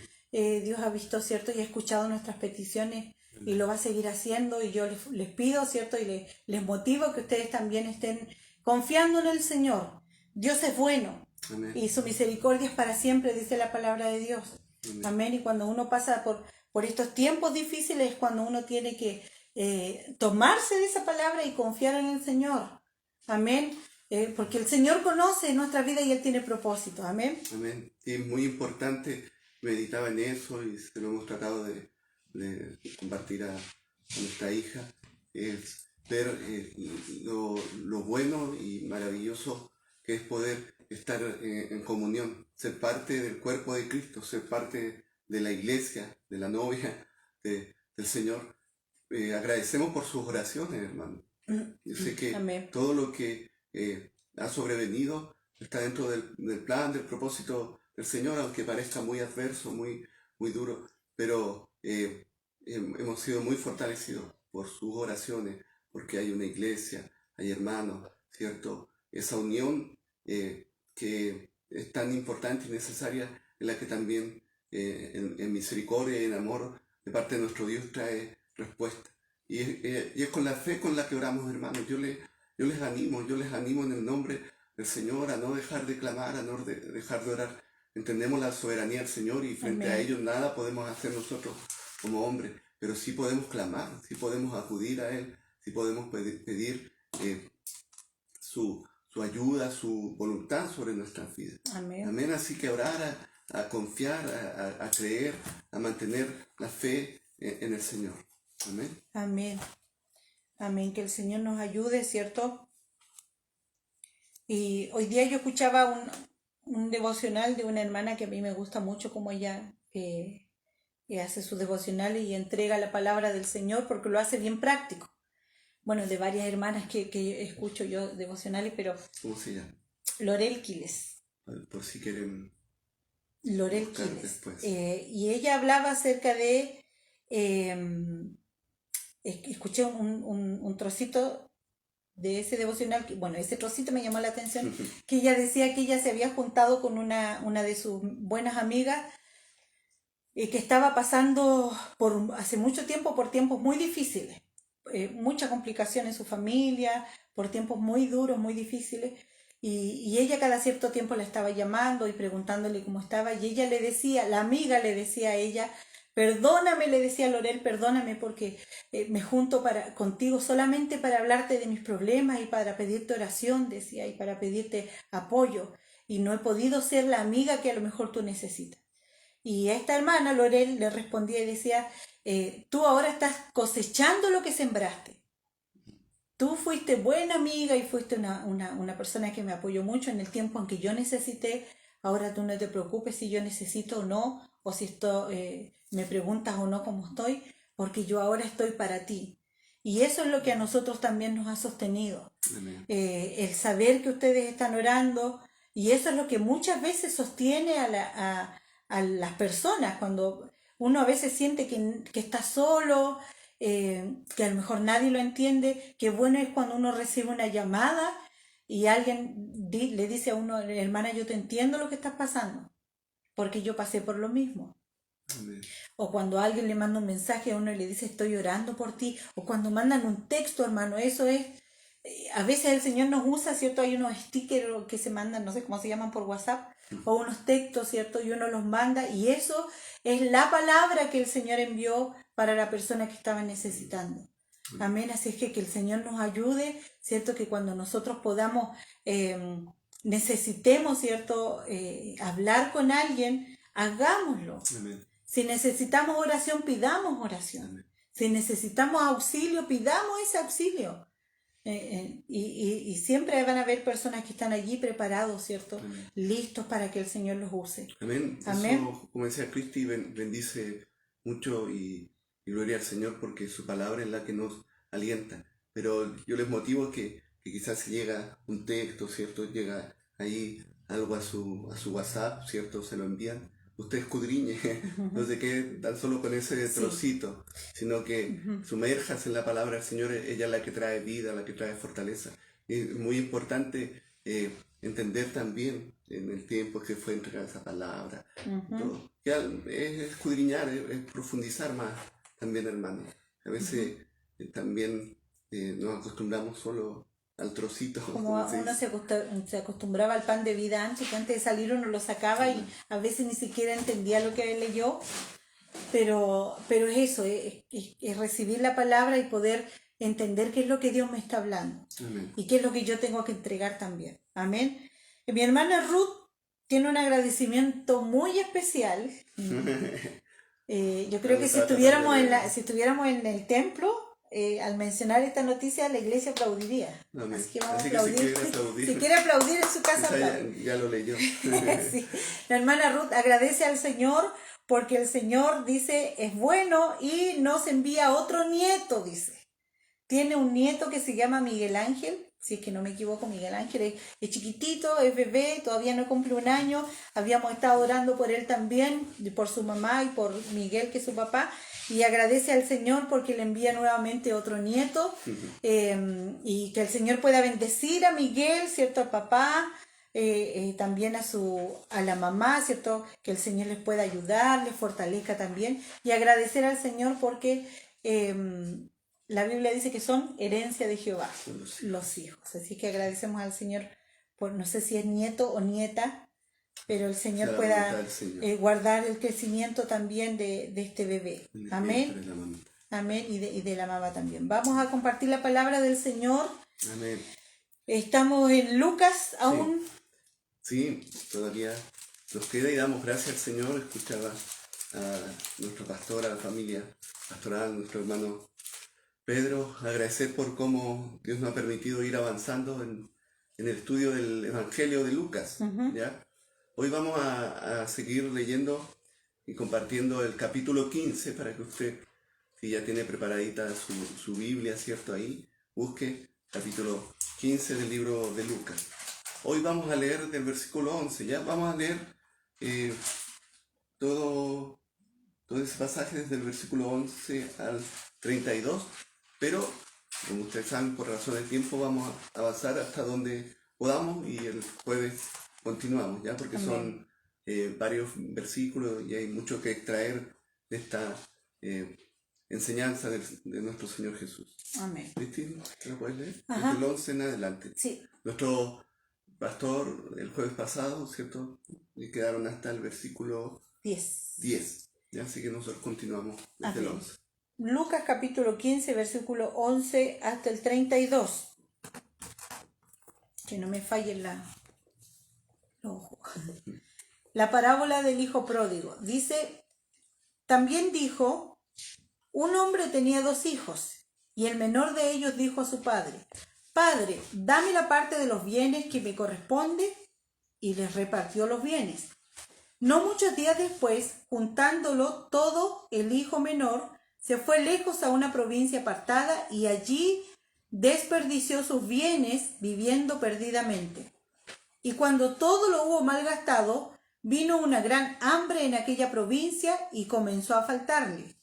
Dios ha visto, ¿cierto?, y ha escuchado nuestras peticiones, y lo va a seguir haciendo. Y yo les pido, ¿cierto?, y les motivo que ustedes también estén confiando en el Señor. Dios es bueno. Amén. Y su misericordia es para siempre, dice la palabra de Dios. Amén. Amén. Y cuando uno pasa por estos tiempos difíciles, es cuando uno tiene que tomarse de esa palabra y confiar en el Señor. Amén. Porque el Señor conoce nuestra vida y Él tiene propósito. Amén. Amén. Y es muy importante, meditaba en eso y se lo hemos tratado de compartir a nuestra hija, es ver lo bueno y maravilloso que es poder estar en comunión, ser parte del cuerpo de Cristo, ser parte de la iglesia, de la novia del Señor. Agradecemos por sus oraciones, hermano. Yo sé que Amén. todo lo que ha sobrevenido está dentro del plan, del propósito del Señor, aunque parezca muy adverso, muy duro, pero hemos sido muy fortalecidos por sus oraciones, porque hay una iglesia, hay hermanos, ¿cierto? Esa unión que es tan importante y necesaria, en la que también en misericordia y en amor de parte de nuestro Dios trae respuesta. Y es con la fe con la que oramos, hermanos. Yo les animo en el nombre del Señor a no dejar de clamar, a no dejar de orar. Entendemos la soberanía del Señor y frente Amén. a ellos nada podemos hacer nosotros como hombres, pero sí podemos clamar, sí podemos acudir a Él, sí podemos pedir su ayuda, su voluntad sobre nuestras vidas. Amén. Amén. Así que orar, a confiar, a creer, a mantener la fe en el Señor. Amén. Amén. Amén. Que el Señor nos ayude, ¿cierto? Y hoy día yo escuchaba un devocional de una hermana que a mí me gusta mucho, como ella que hace sus devocionales y entrega la palabra del Señor, porque lo hace bien práctico. Bueno, de varias hermanas que escucho yo devocionales, pero ¿Cómo se llama? Lorel Quiles. Por si quieren Lorel buscar Quiles. después. Y ella hablaba acerca de... escuché un trocito de ese devocional, bueno, ese trocito me llamó la atención, que ella decía que ella se había juntado con una de sus buenas amigas que estaba pasando hace mucho tiempo por tiempos muy difíciles, mucha complicación en su familia, por tiempos muy duros, muy difíciles, y ella cada cierto tiempo la estaba llamando y preguntándole cómo estaba, y ella le decía, la amiga le decía a ella, Perdóname, le decía a Lorel, perdóname porque me junto contigo solamente para hablarte de mis problemas y para pedirte oración, decía, y para pedirte apoyo. Y no he podido ser la amiga que a lo mejor tú necesitas. Y esta hermana, Lorel, le respondía y decía, tú ahora estás cosechando lo que sembraste. Tú fuiste buena amiga y fuiste una persona que me apoyó mucho en el tiempo en que yo necesité. Ahora tú no te preocupes si yo necesito o no, o si me preguntas o no cómo estoy, porque yo ahora estoy para ti. Y eso es lo que a nosotros también nos ha sostenido. El saber que ustedes están orando, y eso es lo que muchas veces sostiene a las personas, cuando uno a veces siente que está solo, que a lo mejor nadie lo entiende. Qué bueno es cuando uno recibe una llamada y alguien le dice a uno, hermana, yo te entiendo lo que estás pasando, porque yo pasé por lo mismo. Amén. O cuando alguien le manda un mensaje a uno y le dice, estoy orando por ti, o cuando mandan un texto, hermano, eso es, a veces el Señor nos usa, ¿cierto? Hay unos stickers que se mandan, no sé cómo se llaman, por WhatsApp, o unos textos, ¿cierto? Y uno los manda, y eso es la palabra que el Señor envió para la persona que estaba necesitando. Amén. Así es que el Señor nos ayude, ¿cierto? Que cuando nosotros podamos, necesitemos, ¿cierto? Hablar con alguien, hagámoslo. Amén. Si necesitamos oración, pidamos oración. Amén. Si necesitamos auxilio, pidamos ese auxilio. Y siempre van a haber personas que están allí preparados, ¿cierto? Amén. Listos para que el Señor los use. Amén. Amén. Eso, como decía Cristi, bendice mucho y gloria al Señor porque su palabra es la que nos alienta. Pero yo les motivo que quizás si llega un texto, ¿cierto? Llega ahí algo a su WhatsApp, ¿cierto? Se lo envían. Usted escudriñe, no se quede tan solo con ese trocito, sino que sumerjas en la palabra del Señor. Ella es la que trae vida, la que trae fortaleza. Es muy importante entender también en el tiempo que fue entregada esa palabra. Todo. Ya es escudriñar, es profundizar más también, hermano. A veces también nos acostumbramos solo al trocito. Como uno se acostumbraba al pan de vida antes, que antes de salir uno lo sacaba y a veces ni siquiera entendía lo que leyó, pero es eso, es recibir la palabra y poder entender qué es lo que Dios me está hablando. Amén. Y qué es lo que yo tengo que entregar también. Amén. Mi hermana Ruth tiene un agradecimiento muy especial. Yo creo que si estuviéramos en el templo, al mencionar esta noticia, la iglesia aplaudiría. Amén. Así que vamos a Así que aplaudir. Si quiere aplaudir en su casa, quizá ya lo leyó. sí. La hermana Ruth agradece al Señor porque el Señor dice es bueno y nos envía otro nieto, dice. Tiene un nieto que se llama Miguel Ángel, si es que no me equivoco. Miguel Ángel es chiquitito, es bebé, todavía no cumple un año. Habíamos estado orando por él también, por su mamá y por Miguel, que es su papá, y agradece al Señor porque le envía nuevamente otro nieto, y que el Señor pueda bendecir a Miguel, ¿cierto? Al papá, también a la mamá, ¿cierto? Que el Señor les pueda ayudar, les fortalezca también, y agradecer al Señor porque la Biblia dice que son herencia de Jehová, los hijos. Así que agradecemos al Señor por, no sé si es nieto o nieta, pero el Señor pueda guardar el crecimiento también de este bebé. Amén. Amén. Y de la mamá también. Vamos a compartir la palabra del Señor. Amén. Estamos en Lucas aún. Sí, todavía nos queda y damos gracias al Señor. Escuchaba a nuestro pastor, a la familia pastoral, nuestro hermano Pedro, agradecer por cómo Dios nos ha permitido ir avanzando en el estudio del Evangelio de Lucas. ¿Ya? Hoy vamos a seguir leyendo y compartiendo el capítulo 15 para que usted, si ya tiene preparadita su Biblia, ¿cierto? Ahí, busque capítulo 15 del libro de Lucas. Hoy vamos a leer del versículo 11, ¿ya? Vamos a leer todo ese pasaje desde el versículo 11 al 32, pero como ustedes saben, por razón del tiempo vamos a avanzar hasta donde podamos y el jueves continuamos, ¿ya? Porque son varios versículos y hay mucho que extraer de esta enseñanza de nuestro Señor Jesús. Amén. ¿Cristina? ¿Te la puedes leer? Ajá. Desde el 11 en adelante. Sí. Nuestro pastor el jueves pasado, ¿cierto? Y quedaron hasta el versículo 10. ¿ya? Así que nosotros continuamos desde el Amén. 11. Lucas capítulo 15, versículo 11 hasta el 32. Que no me fallen los ojos. La parábola del hijo pródigo. Dice, también dijo, un hombre tenía 2 hijos, y el menor de ellos dijo a su padre, Padre, dame la parte de los bienes que me corresponde, y les repartió los bienes. No muchos días después, juntándolo todo, el hijo menor se fue lejos a una provincia apartada y allí desperdició sus bienes viviendo perdidamente. Y cuando todo lo hubo malgastado, vino una gran hambre en aquella provincia y comenzó a faltarle.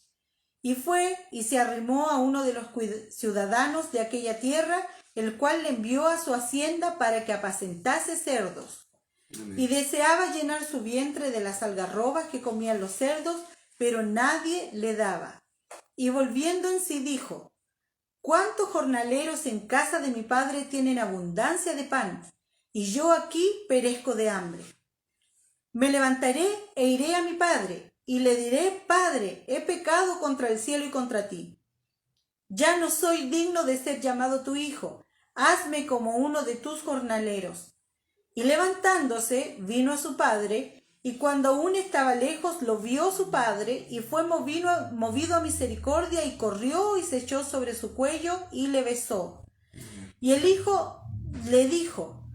Y fue y se arrimó a uno de los ciudadanos de aquella tierra, el cual le envió a su hacienda para que apacentase cerdos. Amén. Y deseaba llenar su vientre de las algarrobas que comían los cerdos, pero nadie le daba. Y volviendo en sí dijo, ¿cuántos jornaleros en casa de mi padre tienen abundancia de pan? Y yo aquí perezco de hambre. Me levantaré e iré a mi padre, y le diré, Padre, he pecado contra el cielo y contra ti. Ya no soy digno de ser llamado tu hijo. Hazme como uno de tus jornaleros. Y levantándose, vino a su padre, y cuando aún estaba lejos, lo vio su padre, y fue movido a misericordia, y corrió y se echó sobre su cuello, y le besó. Y el hijo le dijo,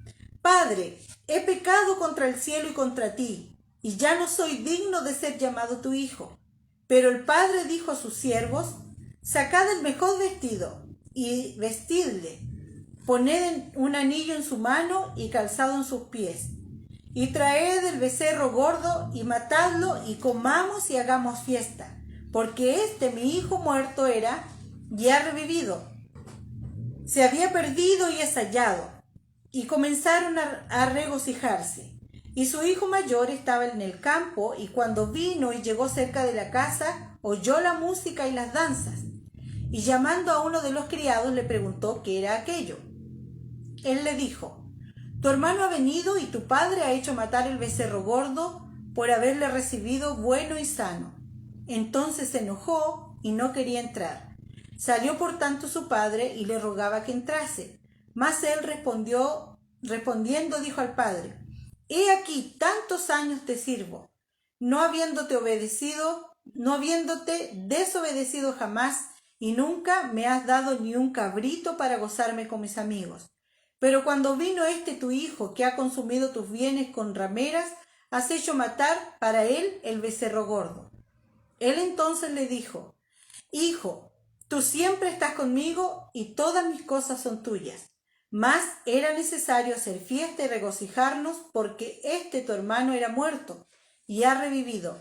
Padre, he pecado contra el cielo y contra ti, y ya no soy digno de ser llamado tu hijo. Pero el padre dijo a sus siervos, sacad el mejor vestido, y vestidle. Poned un anillo en su mano y calzado en sus pies. Y traed el becerro gordo y matadlo y comamos y hagamos fiesta. Porque mi hijo muerto era y ha revivido. Se había perdido y es hallado. Y comenzaron a regocijarse. Y su hijo mayor estaba en el campo y cuando vino y llegó cerca de la casa, oyó la música y las danzas. Y llamando a uno de los criados le preguntó qué era aquello. Él le dijo, tu hermano ha venido y tu padre ha hecho matar el becerro gordo por haberle recibido bueno y sano. Entonces se enojó y no quería entrar. Salió por tanto su padre y le rogaba que entrase. Mas él respondiendo dijo al padre, he aquí tantos años te sirvo, no habiéndote desobedecido jamás, y nunca me has dado ni un cabrito para gozarme con mis amigos. Pero cuando vino tu hijo, que ha consumido tus bienes con rameras, has hecho matar para él el becerro gordo. Él entonces le dijo, hijo, tú siempre estás conmigo y todas mis cosas son tuyas. Mas era necesario hacer fiesta y regocijarnos porque tu hermano era muerto y ha revivido,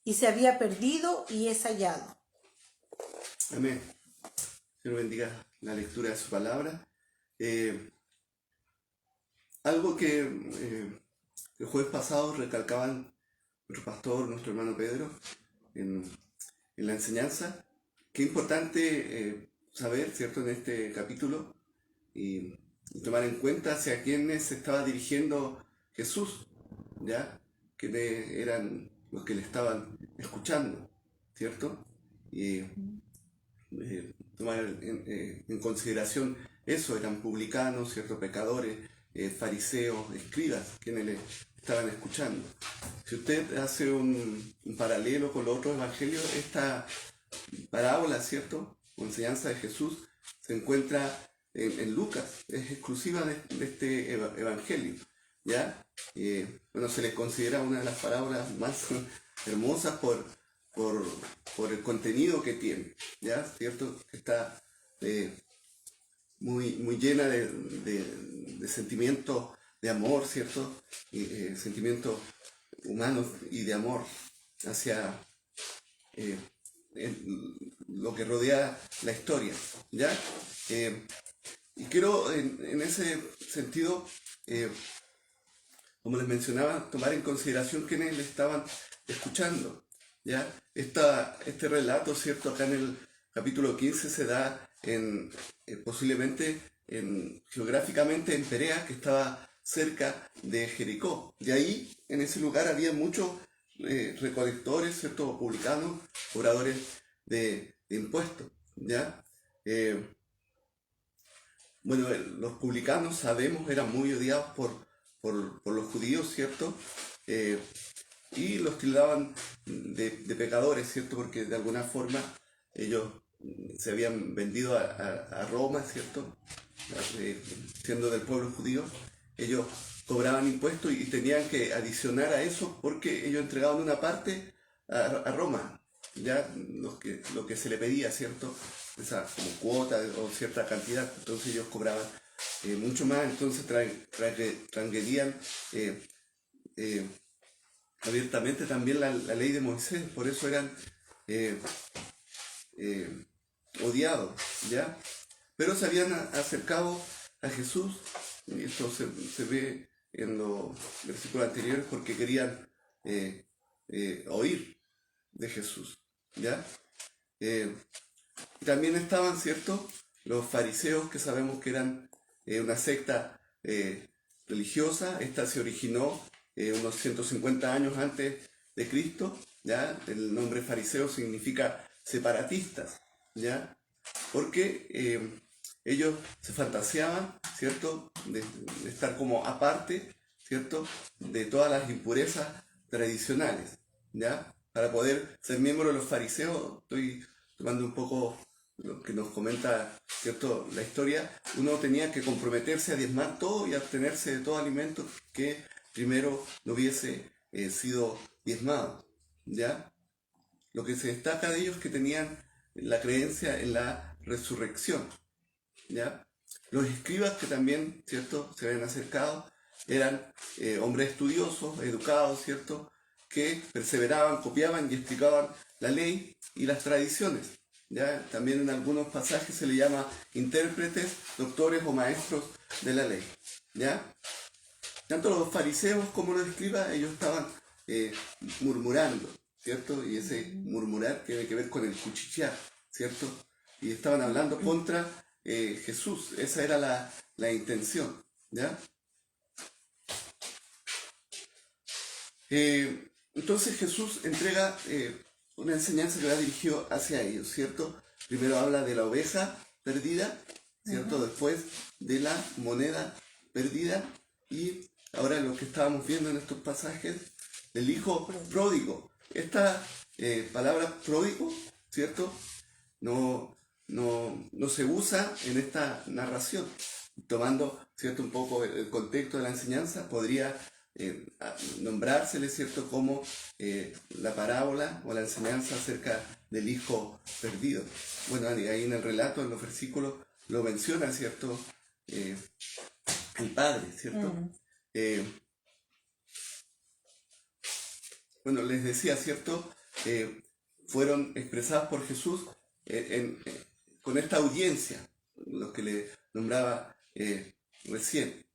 y se había perdido y es hallado. Amén. Señor bendiga la lectura de su palabra. Algo que el jueves pasado recalcaban nuestro pastor, nuestro hermano Pedro, en la enseñanza, qué importante saber, ¿cierto?, en este capítulo y tomar en cuenta hacia quiénes se estaba dirigiendo Jesús, ¿ya? Quiénes eran los que le estaban escuchando, ¿cierto? Y tomar en consideración eso, eran publicanos, ¿cierto?, pecadores, fariseos, escribas, quienes le estaban escuchando. Si usted hace un paralelo con los otros evangelios, esta parábola, ¿cierto?, o enseñanza de Jesús, se encuentra en Lucas, es exclusiva de este evangelio, ¿ya? Bueno, se le considera una de las parábolas más hermosas por el contenido que tiene, ¿ya? ¿Cierto? Está muy llena de sentimientos de amor, ¿cierto? Sentimientos humanos y de amor hacia lo que rodea la historia, ¿ya? Y quiero en ese sentido, como les mencionaba, tomar en consideración quienes le estaban escuchando, ¿ya? Este relato, ¿cierto?, acá en el capítulo 15 se da posiblemente geográficamente en Perea, que estaba cerca de Jericó. De ahí, en ese lugar, había muchos recolectores, ¿cierto? Publicanos, cobradores de impuestos, ¿ya? Bueno, los publicanos, sabemos, eran muy odiados por los judíos, ¿cierto? Y los tildaban de pecadores, ¿cierto? Porque de alguna forma ellos se habían vendido a Roma, ¿cierto? Siendo del pueblo judío, ellos cobraban impuestos y tenían que adicionar a eso porque ellos entregaban una parte a Roma, ya lo que se le pedía, ¿cierto? Esa como cuota o cierta cantidad, entonces ellos cobraban mucho más, entonces transgredían abiertamente también la ley de Moisés, por eso eran odiados, ¿ya? Pero se habían acercado a Jesús, y esto se ve en los versículos anteriores, porque querían oír de Jesús, ¿ya? También estaban, ¿cierto?, los fariseos, que sabemos que eran una secta religiosa. Esta se originó unos 150 años antes de Cristo, ¿ya? El nombre fariseo significa separatistas, ¿ya? Porque ellos se fantaseaban, ¿cierto?, de estar como aparte, ¿cierto?, de todas las impurezas tradicionales, ¿ya? Para poder ser miembro de los fariseos, estoy tomando un poco lo que nos comenta, ¿cierto?, la historia, uno tenía que comprometerse a diezmar todo y abstenerse de todo alimento que primero no hubiese sido diezmado, ¿ya? Lo que se destaca de ellos es que tenían la creencia en la resurrección, ¿ya? Los escribas, que también, ¿cierto?, se habían acercado, eran hombres estudiosos, educados, ¿cierto?, que perseveraban, copiaban y explicaban la ley y las tradiciones, ¿ya? También en algunos pasajes se le llama intérpretes, doctores o maestros de la ley, ¿ya? Tanto los fariseos como los escribas, ellos estaban murmurando, ¿cierto? Y ese murmurar tiene que ver con el cuchichear, ¿cierto? Y estaban hablando contra Jesús, esa era la intención, ¿ya? Entonces Jesús entrega una enseñanza que va dirigido hacia ellos, ¿cierto? Primero habla de la oveja perdida, ¿cierto? Después de la moneda perdida, y ahora lo que estábamos viendo en estos pasajes, el hijo pródigo. Esta palabra pródigo, ¿cierto?, no se usa en esta narración. Tomando, ¿cierto?, un poco el contexto de la enseñanza, podría nombrársele, ¿cierto?, como la parábola o la enseñanza acerca del hijo perdido. Bueno, ahí en el relato, en los versículos, lo menciona, ¿cierto?, el padre, ¿cierto? Bueno, les decía, ¿cierto?, fueron expresadas por Jesús con esta audiencia, lo que le nombraba recién.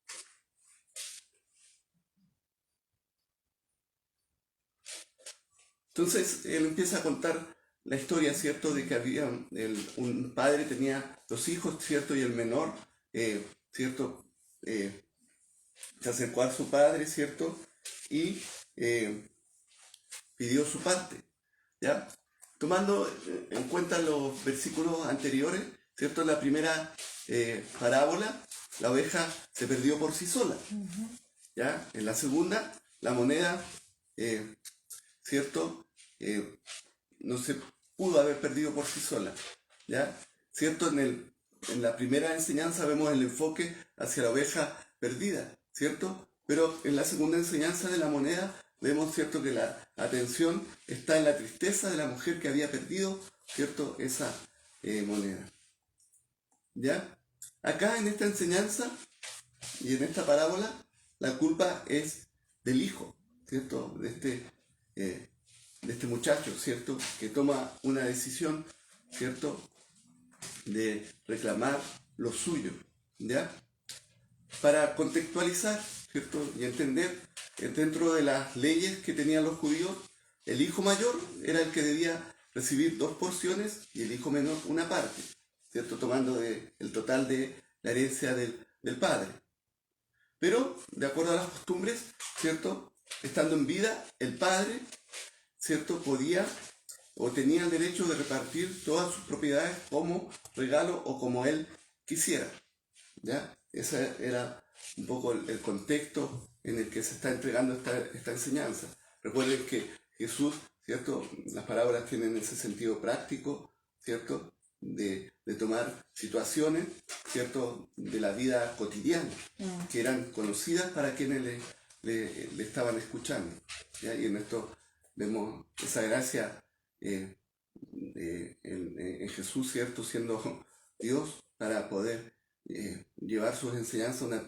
Entonces él empieza a contar la historia, ¿cierto?, de que había un padre, tenía 2 hijos, ¿cierto?, y el menor, ¿cierto?, se acercó a su padre, ¿cierto?, y pidió su parte, ¿ya? Tomando en cuenta los versículos anteriores, ¿cierto?, en la primera parábola, la oveja se perdió por sí sola, ¿ya? En la segunda, la moneda, ¿cierto?, no se pudo haber perdido por sí sola, ¿ya? ¿Cierto? En la primera enseñanza vemos el enfoque hacia la oveja perdida, ¿cierto? Pero en la segunda enseñanza de la moneda vemos, ¿cierto?, que la atención está en la tristeza de la mujer que había perdido, ¿cierto?, esa moneda, ¿ya? Acá en esta enseñanza y en esta parábola, la culpa es del hijo, ¿cierto?, de este muchacho, ¿cierto?, que toma una decisión, ¿cierto?, de reclamar lo suyo, ¿ya? Para contextualizar, ¿cierto?, y entender, dentro de las leyes que tenían los judíos, el hijo mayor era el que debía recibir 2 porciones y el hijo menor una parte, ¿cierto?, tomando el total de la herencia del padre. Pero, de acuerdo a las costumbres, ¿cierto?, estando en vida, el padre ¿cierto?, podía o tenía el derecho de repartir todas sus propiedades como regalo o como él quisiera, ¿ya? Ese era un poco el contexto en el que se está entregando esta enseñanza. Recuerden que Jesús, ¿cierto?, las parábolas tienen ese sentido práctico, ¿cierto?, de tomar situaciones, ¿cierto?, de la vida cotidiana, que eran conocidas para quienes le estaban escuchando, ¿ya? Y en esto vemos esa gracia en Jesús, ¿cierto?, siendo Dios, para poder llevar sus enseñanzas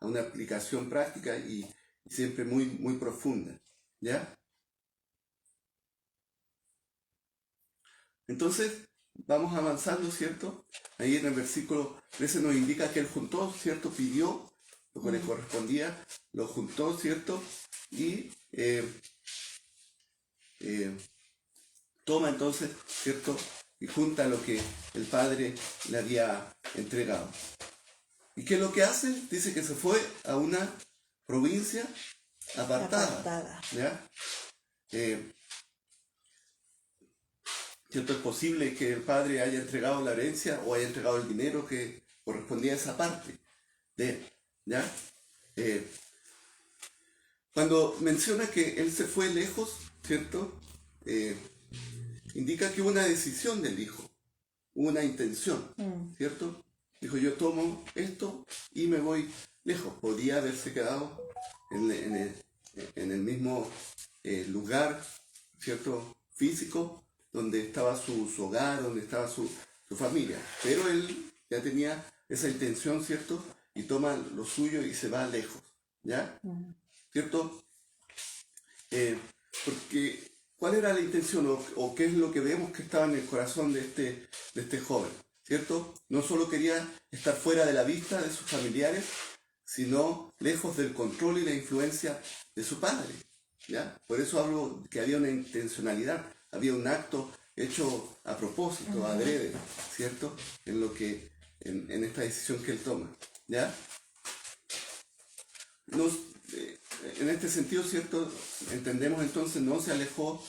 a una aplicación práctica y siempre muy, muy profunda, ¿ya? Entonces, vamos avanzando, ¿cierto? Ahí en el versículo 13 nos indica que él juntó, ¿cierto?, pidió lo que le correspondía, lo juntó, ¿cierto?, y toma entonces, ¿cierto?, y junta lo que el Padre le había entregado. ¿Y qué es lo que hace? Dice que se fue a una provincia apartada. ¿Ya? ¿Cierto? Es posible que el Padre haya entregado la herencia o haya entregado el dinero que correspondía a esa parte de él. ¿Ya? Cuando menciona que él se fue lejos, ¿cierto?, indica que hubo una decisión del hijo, hubo una intención, ¿cierto? Dijo, yo tomo esto y me voy lejos. Podía haberse quedado en el mismo lugar, ¿cierto?, físico, donde estaba su hogar, donde estaba su familia. Pero él ya tenía esa intención, ¿cierto? Y toma lo suyo y se va lejos, ¿ya? ¿Cierto? Porque, ¿cuál era la intención o qué es lo que vemos que estaba en el corazón de este joven? ¿Cierto? No solo quería estar fuera de la vista de sus familiares, sino lejos del control y la influencia de su padre, ¿ya? Por eso hablo que había una intencionalidad, había un acto hecho a propósito, adrede, ¿cierto? En esta decisión que él toma, ¿ya? En este sentido, ¿cierto?, entendemos entonces no se alejó,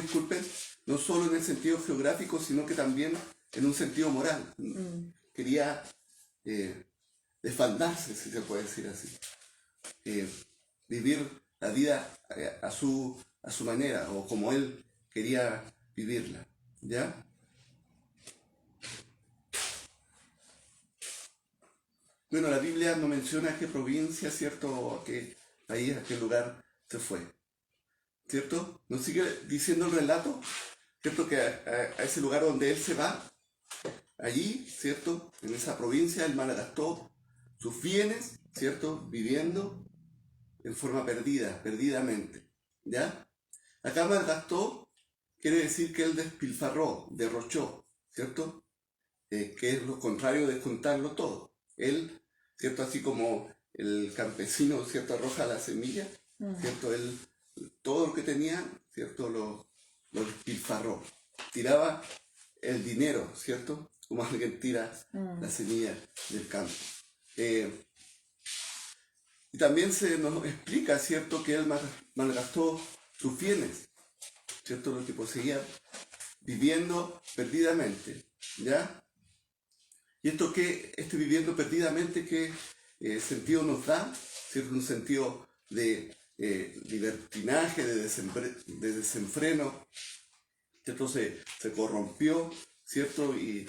disculpen, no solo en el sentido geográfico, sino que también en un sentido moral. Quería desfandarse, si se puede decir así. Vivir la vida a su manera o como él quería vivirla, ¿ya? Bueno, la Biblia no menciona a qué provincia, ¿cierto?, o a qué país, a qué lugar se fue, ¿cierto? Nos sigue diciendo el relato, ¿cierto?, que a ese lugar donde él se va, allí, ¿cierto?, en esa provincia, él malgastó sus bienes, ¿cierto?, viviendo en forma perdidamente, ¿ya? Acá malgastó quiere decir que él despilfarró, derrochó, ¿cierto? Que es lo contrario de juntarlo todo. Él, ¿cierto?, así como el campesino, ¿cierto?, arroja la semilla, ¿cierto?, él todo lo que tenía, ¿cierto?, lo despilfarró. Tiraba el dinero, ¿cierto?, como alguien tira la semilla del campo. Y también se nos explica, ¿cierto?, que él malgastó sus bienes, ¿cierto?, lo que poseía, viviendo perdidamente, ¿ya? Y esto que, viviendo perdidamente, ¿qué sentido nos da? ¿Cierto? Un sentido de libertinaje, de desenfreno, ¿cierto? Se corrompió, ¿cierto? Y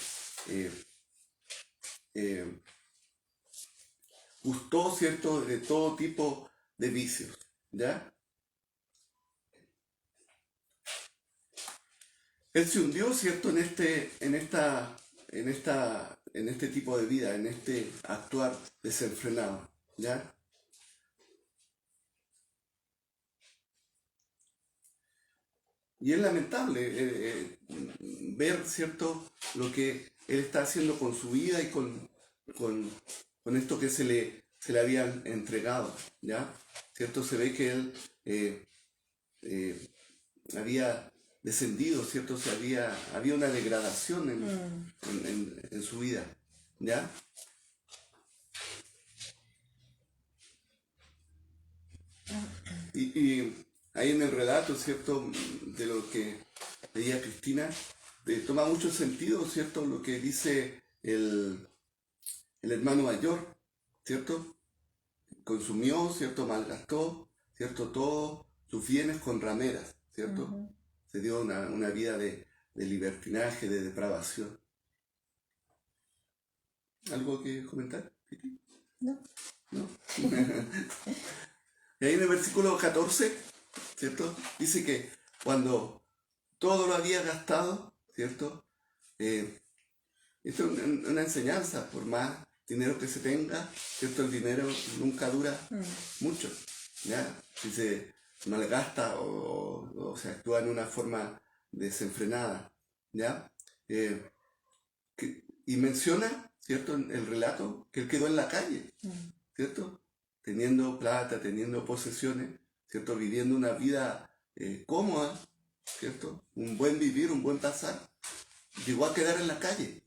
gustó, ¿cierto?, de todo tipo de vicios, ¿ya? Él se hundió, ¿cierto?, en este tipo de vida, en este actuar desenfrenado, ¿ya? Y es lamentable ver, ¿cierto?, lo que él está haciendo con su vida y con esto que se le habían entregado, ¿ya? ¿Cierto? Se ve que él había descendido, ¿cierto? Había una degradación en su vida, ¿ya? Y ahí en el relato, ¿cierto?, de lo que leía Cristina, toma mucho sentido, ¿cierto?, lo que dice el hermano mayor, ¿cierto? Consumió, ¿cierto?, malgastó, ¿cierto?, todos sus bienes con rameras, ¿cierto? Ujú. Se dio una vida de libertinaje, de depravación. ¿Algo que comentar, Piti? No. ¿No? Y ahí en el versículo 14, ¿cierto?, dice que cuando todo lo había gastado, ¿cierto? Esto es una enseñanza, por más dinero que se tenga, ¿cierto? El dinero nunca dura mucho, ¿ya? Si se malgasta o se actúa en una forma desenfrenada, ¿ya? Y menciona, ¿cierto?, en el relato que él quedó en la calle, ¿cierto? Teniendo plata, teniendo posesiones, ¿cierto? Viviendo una vida cómoda, ¿cierto? Un buen vivir, un buen pasar. Llegó a quedar en la calle,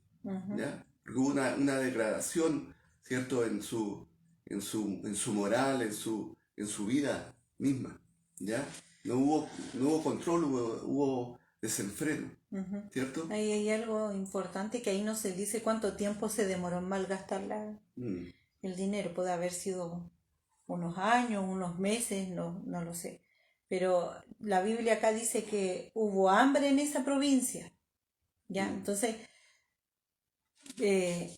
¿ya? Porque hubo una degradación, ¿cierto?, en su moral, en su vida misma, ¿ya? No hubo control, hubo desenfreno, ¿cierto? Ahí hay algo importante que ahí no se dice cuánto tiempo se demoró en malgastar el dinero. Puede haber sido unos años, unos meses, no lo sé. Pero la Biblia acá dice que hubo hambre en esa provincia, ¿ya? Entonces,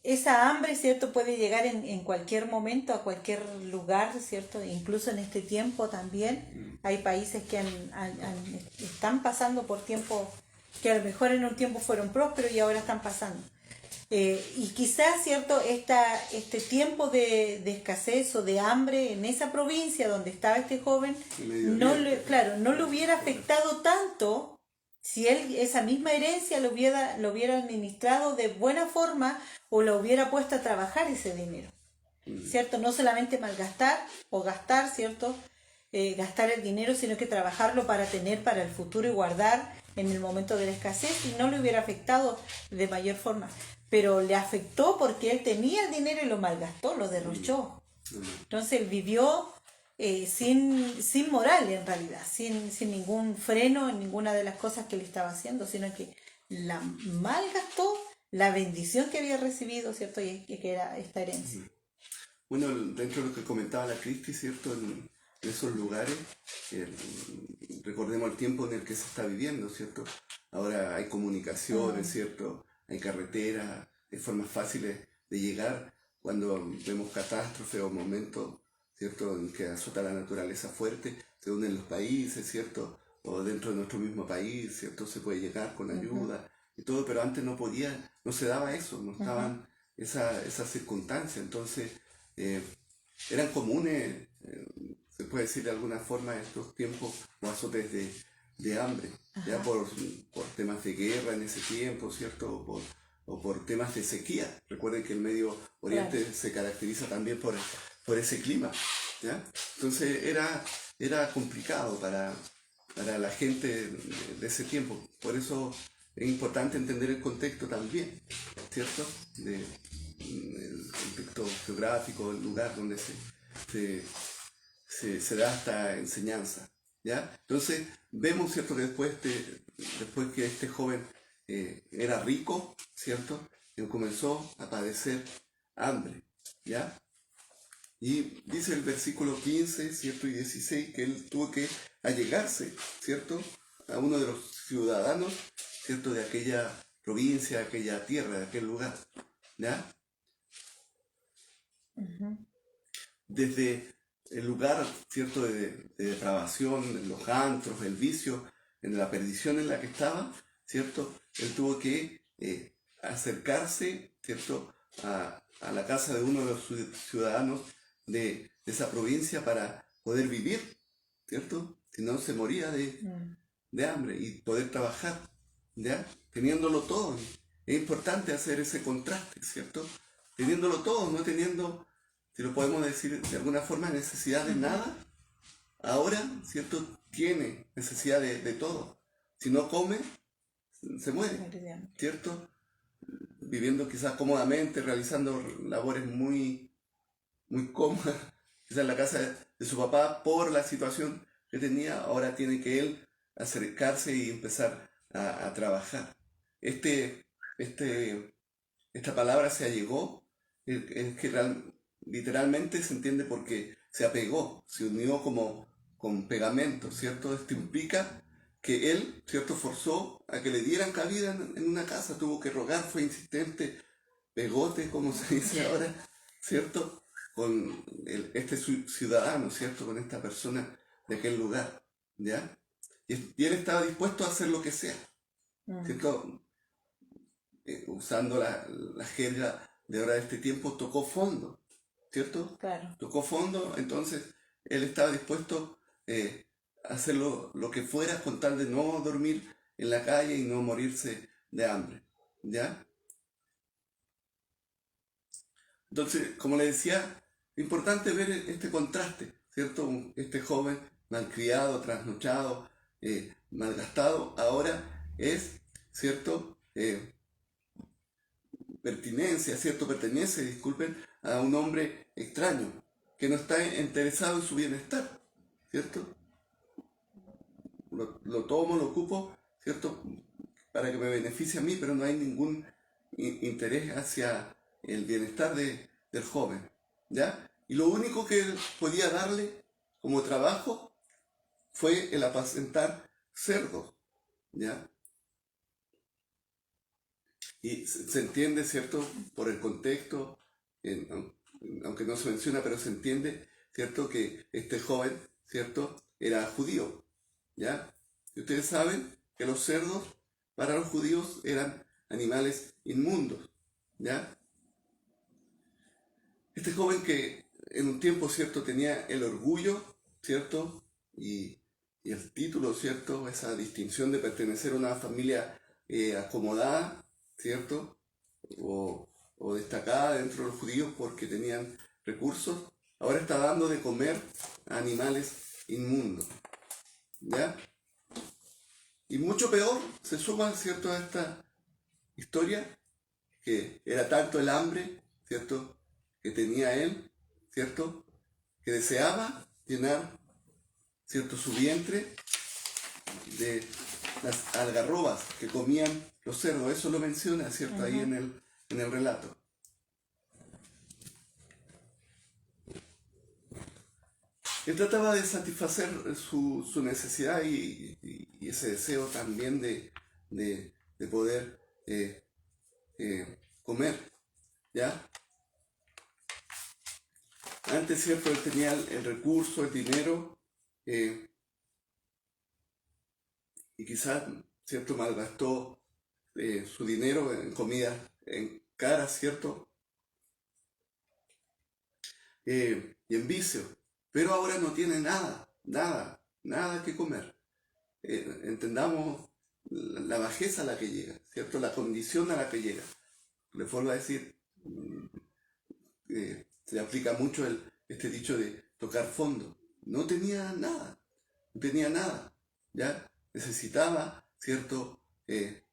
esa hambre, ¿cierto?, puede llegar en cualquier momento, a cualquier lugar, ¿cierto? Incluso en este tiempo también hay países que están pasando por tiempos que a lo mejor en un tiempo fueron prósperos y ahora están pasando. Y quizás, ¿cierto?, este tiempo de escasez o de hambre en esa provincia donde estaba este joven, no le hubiera afectado tanto si él esa misma herencia lo hubiera administrado de buena forma o lo hubiera puesto a trabajar ese dinero, ¿cierto? No solamente malgastar o gastar, ¿cierto? Gastar el dinero, sino que trabajarlo para tener para el futuro y guardar en el momento de la escasez, y no le hubiera afectado de mayor forma. Pero le afectó porque él tenía el dinero y lo malgastó, lo derrochó. Entonces él vivió sin moral, en realidad, sin ningún freno en ninguna de las cosas que él estaba haciendo, sino que la malgastó la bendición que había recibido, ¿cierto? Y que era esta herencia. Bueno, dentro de lo que comentaba la Cristi, ¿cierto?, en esos lugares, recordemos el tiempo en el que se está viviendo, ¿cierto? Ahora hay comunicaciones, ¿cierto? Hay carreteras, hay formas fáciles de llegar cuando vemos catástrofes o momentos, ¿cierto?, en que azota la naturaleza fuerte, se unen los países, ¿cierto? O dentro de nuestro mismo país, ¿cierto?, se puede llegar con ayuda y todo, pero antes no se daba eso, no estaban esas circunstancias. Entonces eran comunes, se puede decir de alguna forma, estos tiempos, los azotes de hambre, ya por temas de guerra en ese tiempo, ¿cierto? O por temas de sequía. Recuerden que el Medio Oriente se caracteriza también por ese clima, ¿ya? Entonces era complicado para la gente de ese tiempo. Por eso es importante entender el contexto también, ¿cierto? El contexto geográfico, el lugar donde se da esta enseñanza, ¿ya? Entonces vemos, ¿cierto?, que después que este joven era rico, ¿cierto?, él comenzó a padecer hambre, ¿ya? Y dice el versículo 15, ¿cierto?, y 16, que él tuvo que allegarse, ¿cierto?, a uno de los ciudadanos, ¿cierto?, de aquella provincia, de aquella tierra, de aquel lugar, ¿ya? Desde el lugar, ¿cierto?, de depravación, los antros, el vicio, en la perdición en la que estaba, ¿cierto?, él tuvo que acercarse, ¿cierto?, a la casa de uno de los ciudadanos de esa provincia para poder vivir, ¿cierto? Si no, se moría de hambre, y poder trabajar, ¿ya? Teniéndolo todo. Es importante hacer ese contraste, ¿cierto? Teniéndolo todo, no teniendo, si lo podemos decir de alguna forma, necesidad de nada. Ahora, ¿cierto?, tiene necesidad de todo. Si no come, se muere, ¿cierto? Viviendo quizás cómodamente, realizando labores muy, muy cómodas, quizás en la casa de su papá, por la situación que tenía, ahora tiene que él acercarse y empezar a trabajar. Este, esta palabra se allegó, es que literalmente se entiende porque se apegó, se unió como con pegamento, ¿cierto? Esto implica que él, ¿cierto?, forzó a que le dieran cabida en una casa, tuvo que rogar, fue insistente, pegote, como se dice ahora, ¿cierto? Con este ciudadano, ¿cierto? Con esta persona de aquel lugar, ¿ya? Y él estaba dispuesto a hacer lo que sea, ¿cierto? Usando la jerga de ahora de este tiempo, tocó fondo, ¿cierto? Claro. Tocó fondo, entonces él estaba dispuesto a hacer lo que fuera con tal de no dormir en la calle y no morirse de hambre, ¿ya? Entonces, como le decía, importante ver este contraste, ¿cierto? Este joven malcriado, trasnochado, malgastado, ahora es, ¿cierto? Pertenece, disculpen, a un hombre extraño, que no está interesado en su bienestar, ¿cierto? Lo tomo, lo ocupo, ¿cierto? Para que me beneficie a mí, pero no hay ningún interés hacia el bienestar del joven, ¿ya? Y lo único que él podía darle como trabajo fue el apacentar cerdos, ¿ya? Y se entiende, ¿cierto?, por el contexto, aunque no se menciona, pero se entiende, ¿cierto?, que este joven, ¿cierto?, era judío, ¿ya? Y ustedes saben que los cerdos para los judíos eran animales inmundos, ¿ya? Este joven que en un tiempo, ¿cierto?, tenía el orgullo, ¿cierto?, y el título, ¿cierto?, esa distinción de pertenecer a una familia acomodada, ¿cierto?, o destacada dentro de los judíos porque tenían recursos, ahora está dando de comer a animales inmundos, ¿ya? Y mucho peor se suma, ¿cierto?, a esta historia, que era tanto el hambre, ¿cierto?, que tenía él, ¿cierto?, que deseaba llenar, ¿cierto?, su vientre de las algarrobas que comían los cerdos. Eso lo menciona, ¿cierto?, ahí en el relato. Él trataba de satisfacer su necesidad y ese deseo también de poder comer, ¿ya? Antes, ¿cierto?, él tenía el recurso, el dinero, y quizás, ¿cierto?, malgastó su dinero en comidas en caras, ¿cierto?, y en vicio. Pero ahora no tiene nada que comer. Entendamos la bajeza a la que llega, ¿cierto?, la condición a la que llega. Le vuelvo a decir, se aplica mucho este dicho de tocar fondo. No tenía nada, ¿ya? Necesitaba, ¿cierto?,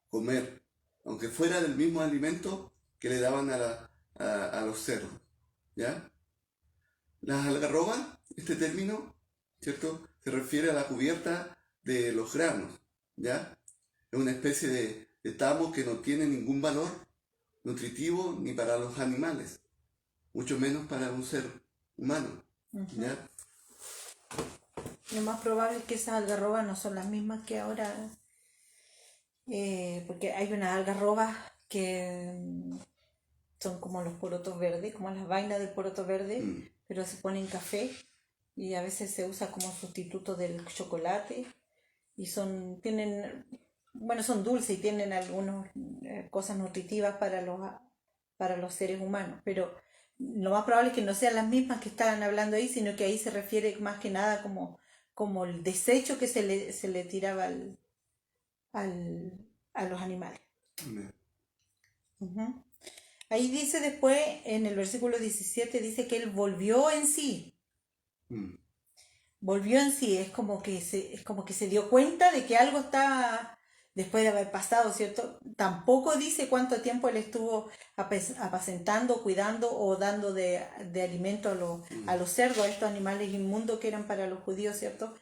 comer, aunque fuera del mismo alimento que le daban a los cerdos, ¿ya? Las algarrobas, este término, ¿cierto?, se refiere a la cubierta de los granos, ¿ya? Es una especie de tamo que no tiene ningún valor nutritivo ni para los animales, mucho menos para un ser humano, ¿ya? Lo más probable es que esas algarrobas no son las mismas que ahora, porque hay unas algarrobas que son como los porotos verdes, como las vainas del poroto verde, pero se ponen café y a veces se usa como sustituto del chocolate y son dulces y tienen algunas cosas nutritivas para los seres humanos, pero lo más probable es que no sean las mismas que estaban hablando ahí, sino que ahí se refiere más que nada como el desecho que se le tiraba a los animales. Uh-huh. Ahí dice después, en el versículo 17, dice que él volvió en sí. Volvió en sí, es como que se dio cuenta de que algo está después de haber pasado, ¿cierto? Tampoco dice cuánto tiempo él estuvo apacentando, cuidando o dando de alimento a los cerdos, a estos animales inmundos que eran para los judíos, ¿cierto?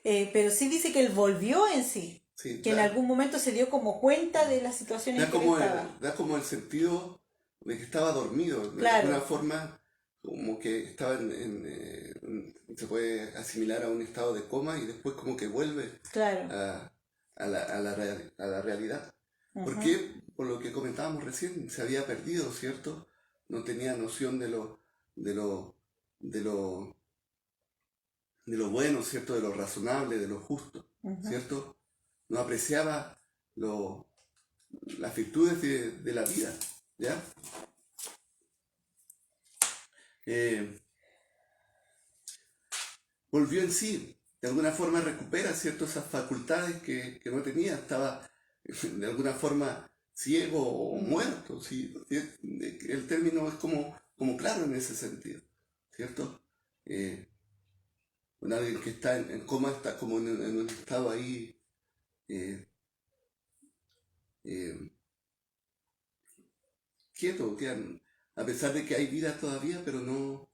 Pero sí dice que él volvió en sí, Sí, que en claro. algún momento se dio como cuenta de la situación en que él estaba. Da como el sentido de que estaba dormido, de alguna Claro, forma, como que estaba se puede asimilar a un estado de coma y después como que vuelve claro. a la realidad. Ujú, Porque, por lo que comentábamos recién, se había perdido, ¿cierto? No tenía noción de lo, de lo, de lo bueno, ¿cierto? De lo razonable, de lo justo, ujú. ¿cierto? No apreciaba lo, las virtudes de la vida, ¿ya? Eh, Volvió en sí, de alguna forma recupera, ¿cierto? Esas facultades que no tenía, estaba de alguna forma ciego o Mm, muerto, ¿sí? El término es como claro en ese sentido, ¿cierto? Eh, Alguien que está en coma está como en un estado ahí eh, eh, quieto, que a pesar de que hay vida todavía, pero no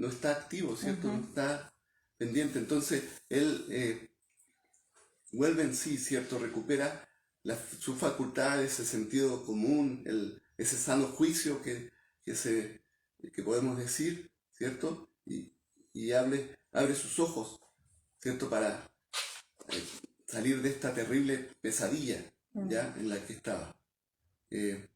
está activo, ¿cierto? No ujú, está pendiente. Entonces, él vuelve en sí, ¿cierto? Recupera sus facultades, ese sentido común, ese sano juicio que, se, que podemos decir, ¿cierto? Y abre sus ojos, ¿cierto? Para eh, salir de esta terrible pesadilla, mm, ¿ya? En la que estaba. Eh,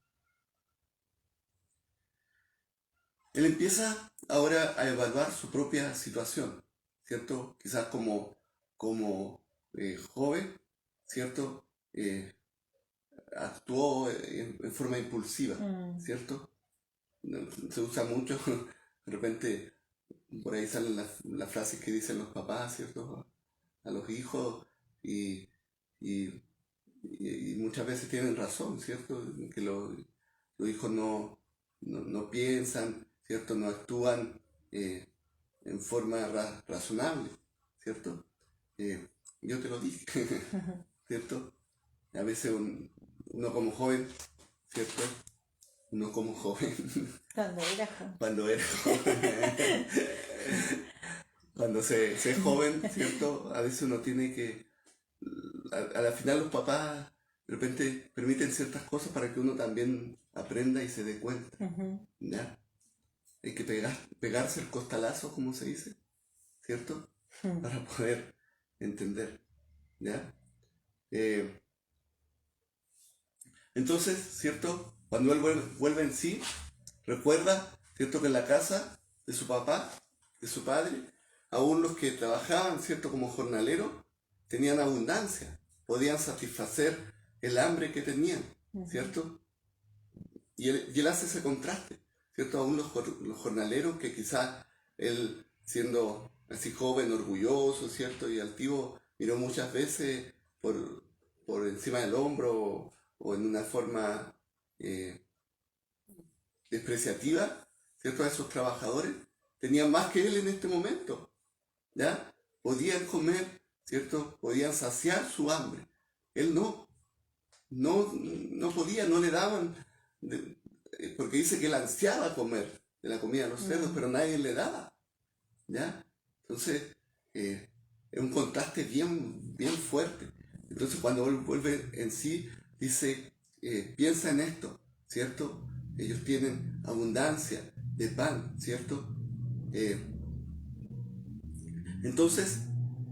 Él empieza ahora a evaluar su propia situación, ¿cierto? Quizás como joven, ¿cierto? Actuó en forma impulsiva, mm, ¿cierto? Se usa mucho, de repente por ahí salen las frases que dicen los papás, ¿cierto? A los hijos y, y, y muchas veces tienen razón, ¿cierto? Que los hijos no piensan, ¿cierto? No actúan eh, en forma razonable, ¿cierto? Eh, yo te lo dije, ujú. ¿cierto? A veces uno como joven, ¿cierto? Uno como joven, Cuando era joven. cuando era joven, cuando se es joven, ¿cierto? A veces uno tiene que, a la final los papás de repente permiten ciertas cosas para que uno también aprenda y se dé cuenta, Ujú, ¿ya? Hay que pegarse el costalazo, como se dice, ¿cierto? mm, Para poder entender, ¿ya? Eh, entonces, ¿cierto? Cuando él vuelve en sí, recuerda, ¿cierto? Que en la casa de su papá, de su padre, aún los que trabajaban, ¿cierto? Como jornaleros, tenían abundancia, podían satisfacer el hambre que tenían, ujú, ¿cierto? Y él hace ese contraste, ¿cierto? Aún los jornaleros que quizás él, siendo así joven, orgulloso, ¿cierto? Y altivo, miró muchas veces por encima del hombro o en una forma eh, despreciativa, ¿cierto? A esos trabajadores, tenían más que él en este momento, ¿ya? Podían comer, ¿cierto? Podían saciar su hambre. Él no podía, no le daban, porque dice que él ansiaba comer de la comida de los cerdos, mm, pero nadie le daba, ¿ya? Entonces, eh, es un contraste bien fuerte. Entonces, cuando él vuelve en sí, dice, piensa en esto, ¿cierto? Ellos tienen abundancia de pan, ¿cierto? Eh, entonces,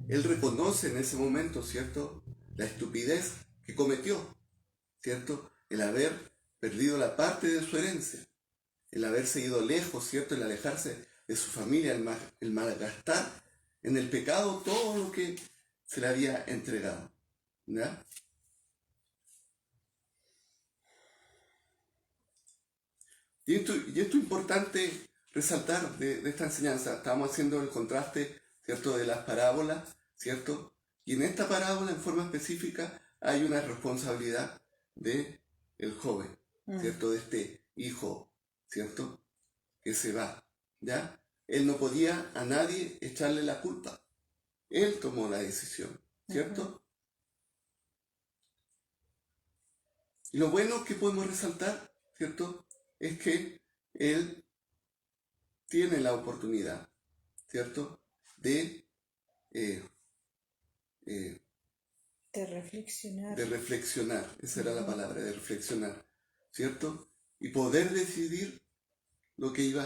él reconoce en ese momento, ¿cierto? La estupidez que cometió, ¿cierto? El haber perdido la parte de su herencia, el haberse ido lejos, ¿cierto? El alejarse de su familia, el malgastar en el pecado todo lo que se le había entregado, ¿ya? Y esto es importante resaltar de esta enseñanza. Estamos haciendo el contraste, ¿cierto?, de las parábolas, ¿cierto? Y en esta parábola, en forma específica, hay una responsabilidad de el joven, mm, ¿cierto? De este hijo, ¿cierto? Que se va, ¿ya? Él no podía a nadie echarle la culpa. Él tomó la decisión, ujú, ¿cierto? Y lo bueno que podemos resaltar, ¿cierto? Es que él tiene la oportunidad, ¿cierto? De, eh, eh, De reflexionar. de reflexionar, esa era la palabra, de reflexionar, ¿cierto? Y poder decidir lo que iba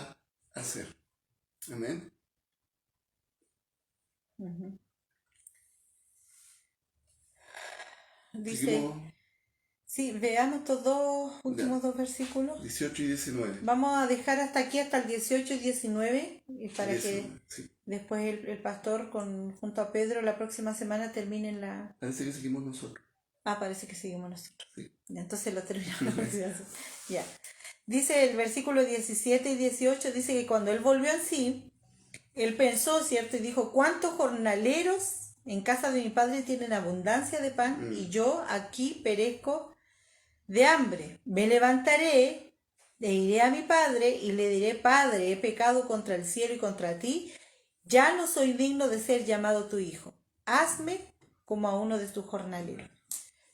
a hacer. Amén. Ujú. Dice, Seguimos, sí, veamos estos últimos dos versículos. 18 y 19. Vamos a dejar hasta aquí, hasta el 18 y 19, y para 19, que sí. después el pastor junto a Pedro la próxima semana terminen la... Parece que seguimos nosotros. Ah, parece que seguimos nosotros. Sí. Entonces lo terminamos la próxima semana. Ya. Dice el versículo 17 y 18, dice que cuando él volvió en sí, él pensó, ¿cierto? Y dijo, ¿cuántos jornaleros en casa de mi padre tienen abundancia de pan y yo aquí perezco de hambre? Me levantaré e iré a mi padre y le diré, Padre, he pecado contra el cielo y contra ti, ya no soy digno de ser llamado tu hijo. Hazme como a uno de tus jornaleros.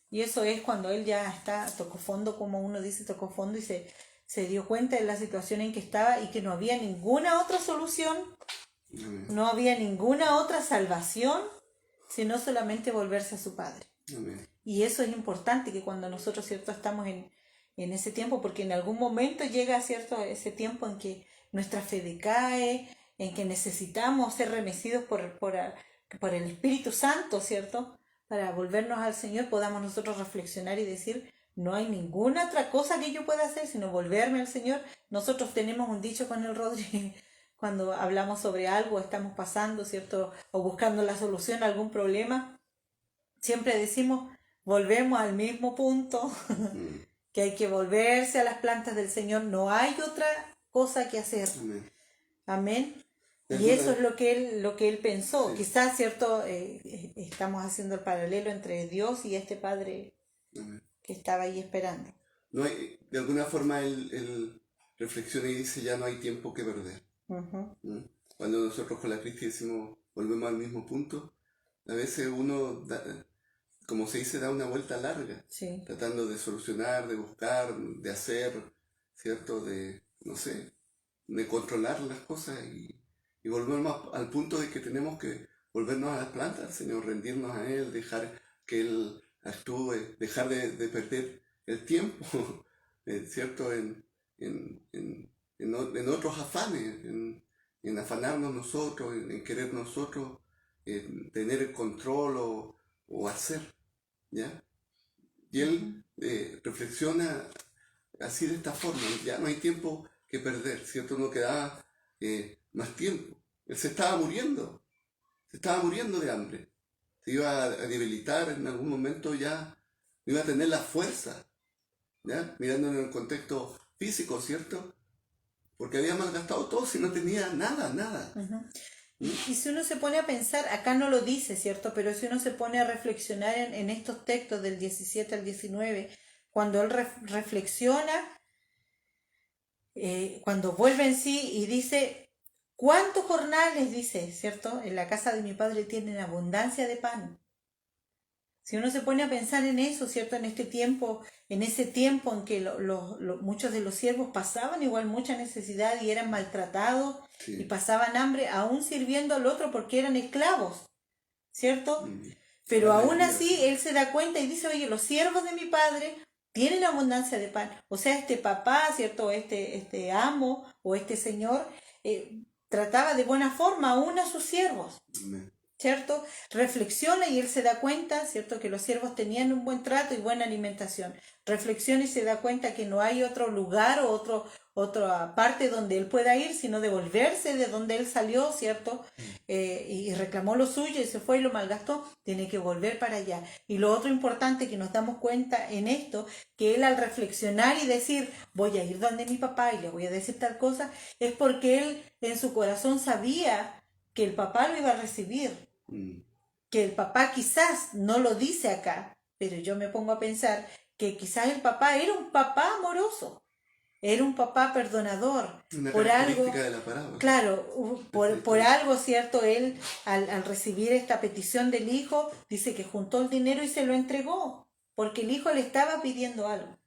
Y eso es cuando él ya tocó fondo, como uno dice, tocó fondo y se dio cuenta de la situación en que estaba y que no había ninguna otra solución, no había ninguna otra salvación, sino solamente volverse a su padre. Amén. Y eso es importante, que cuando nosotros, ¿cierto?, estamos en ese tiempo, porque en algún momento llega, ¿cierto?, ese tiempo en que nuestra fe decae, en que necesitamos ser remecidos por el Espíritu Santo, ¿cierto?, para volvernos al Señor, podamos nosotros reflexionar y decir, no hay ninguna otra cosa que yo pueda hacer sino volverme al Señor. Nosotros tenemos un dicho con el Rodri, cuando hablamos sobre algo, estamos pasando, ¿cierto?, o buscando la solución a algún problema, siempre decimos, volvemos al mismo punto, que hay que volverse a las plantas del Señor, no hay otra cosa que hacer. Amén. Amén. Y eso es lo que él pensó. Sí. Quizás, ¿cierto? Estamos haciendo el paralelo entre Dios y este Padre. Amén. Que estaba ahí esperando. No hay, de alguna forma él reflexiona y dice, ya no hay tiempo que perder. Cuando nosotros con la Cristi decimos, volvemos al mismo punto, a veces uno, como se dice, da una vuelta larga, sí, tratando de solucionar, de buscar, de hacer, ¿cierto? De, no sé, de controlar las cosas y volvemos al punto de que tenemos que volvernos a las plantas, Señor, rendirnos a Él, dejar que Él actúe, dejar de perder el tiempo, ¿cierto? En otros afanes, en afanarnos nosotros, en querer nosotros tener el control o hacer, ¿ya? Y Él reflexiona así de esta forma, ya no hay tiempo que perder, ¿cierto? No quedaba más tiempo. Él se estaba muriendo de hambre, se iba a debilitar en algún momento, ya no iba a tener la fuerza, ¿ya? Mirando en el contexto físico, ¿cierto? Porque había malgastado todo si no tenía nada. Uh-huh. Y si uno se pone a pensar, acá no lo dice, ¿cierto? Pero si uno se pone a reflexionar en estos textos del 17 al 19, cuando él reflexiona, cuando vuelve en sí y dice, ¿cuántos jornales, dice, ¿cierto? En la casa de mi padre tienen abundancia de pan. Si uno se pone a pensar en eso, ¿cierto? En ese tiempo en que muchos de los siervos pasaban igual mucha necesidad y eran maltratados, sí, y pasaban hambre, aún sirviendo al otro porque eran esclavos, ¿cierto? Pero aún así él se da cuenta y dice, oye, los siervos de mi padre tienen abundancia de pan. O sea, este papá, ¿cierto? Este amo o este señor trataba de buena forma aún a sus siervos. Amén. ¿Cierto? Reflexiona y él se da cuenta, ¿cierto?, que los siervos tenían un buen trato y buena alimentación. Reflexiona y se da cuenta que no hay otro lugar o otra parte donde él pueda ir, sino devolverse de donde él salió, ¿cierto? Y reclamó lo suyo y se fue y lo malgastó. Tiene que volver para allá. Y lo otro importante que nos damos cuenta en esto, que él al reflexionar y decir, voy a ir donde mi papá y le voy a decir tal cosa, es porque él en su corazón sabía que el papá lo iba a recibir. Que el papá quizás no lo dice acá, pero yo me pongo a pensar que quizás el papá era un papá amoroso, era un papá perdonador. Una por algo de la parábola. Claro, por algo, ¿cierto? Él al recibir esta petición del hijo, dice que juntó el dinero y se lo entregó, porque el hijo le estaba pidiendo algo.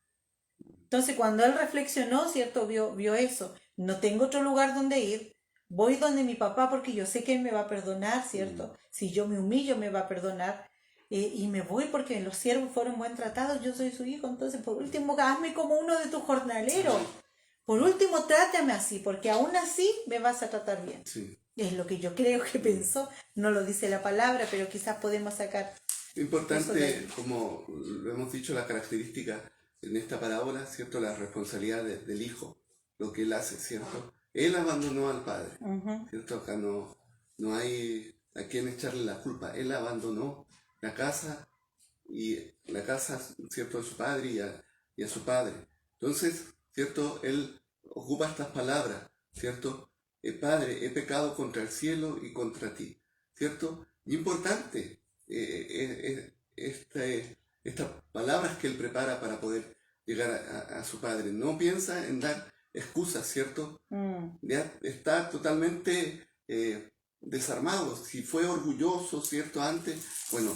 Entonces cuando él reflexionó, ¿cierto? Vio eso. No tengo otro lugar donde ir. Voy donde mi papá porque yo sé que él me va a perdonar, ¿cierto? Si yo me humillo, me va a perdonar. Y me voy porque los siervos fueron buen tratados, yo soy su hijo. Entonces, por último, hazme como uno de tus jornaleros. Por último, trátame así, porque aún así me vas a tratar bien. Sí. Es lo que yo creo que pensó. No lo dice la palabra, pero quizás podemos sacar. Importante, como lo hemos dicho, la característica en esta parábola, ¿cierto? La responsabilidad del hijo, lo que él hace, ¿cierto? Él abandonó al padre, ¿cierto? Acá no hay a quien echarle la culpa. Él abandonó la casa, ¿cierto? De su padre y a su padre. Entonces, ¿cierto? Él ocupa estas palabras, ¿cierto? Padre, he pecado contra el cielo y contra ti, ¿cierto? Y importante, estas palabras que él prepara para poder llegar a su padre. No piensa en dar excusas, ¿cierto? Ya está totalmente desarmado. Si fue orgulloso, ¿cierto? Antes, bueno,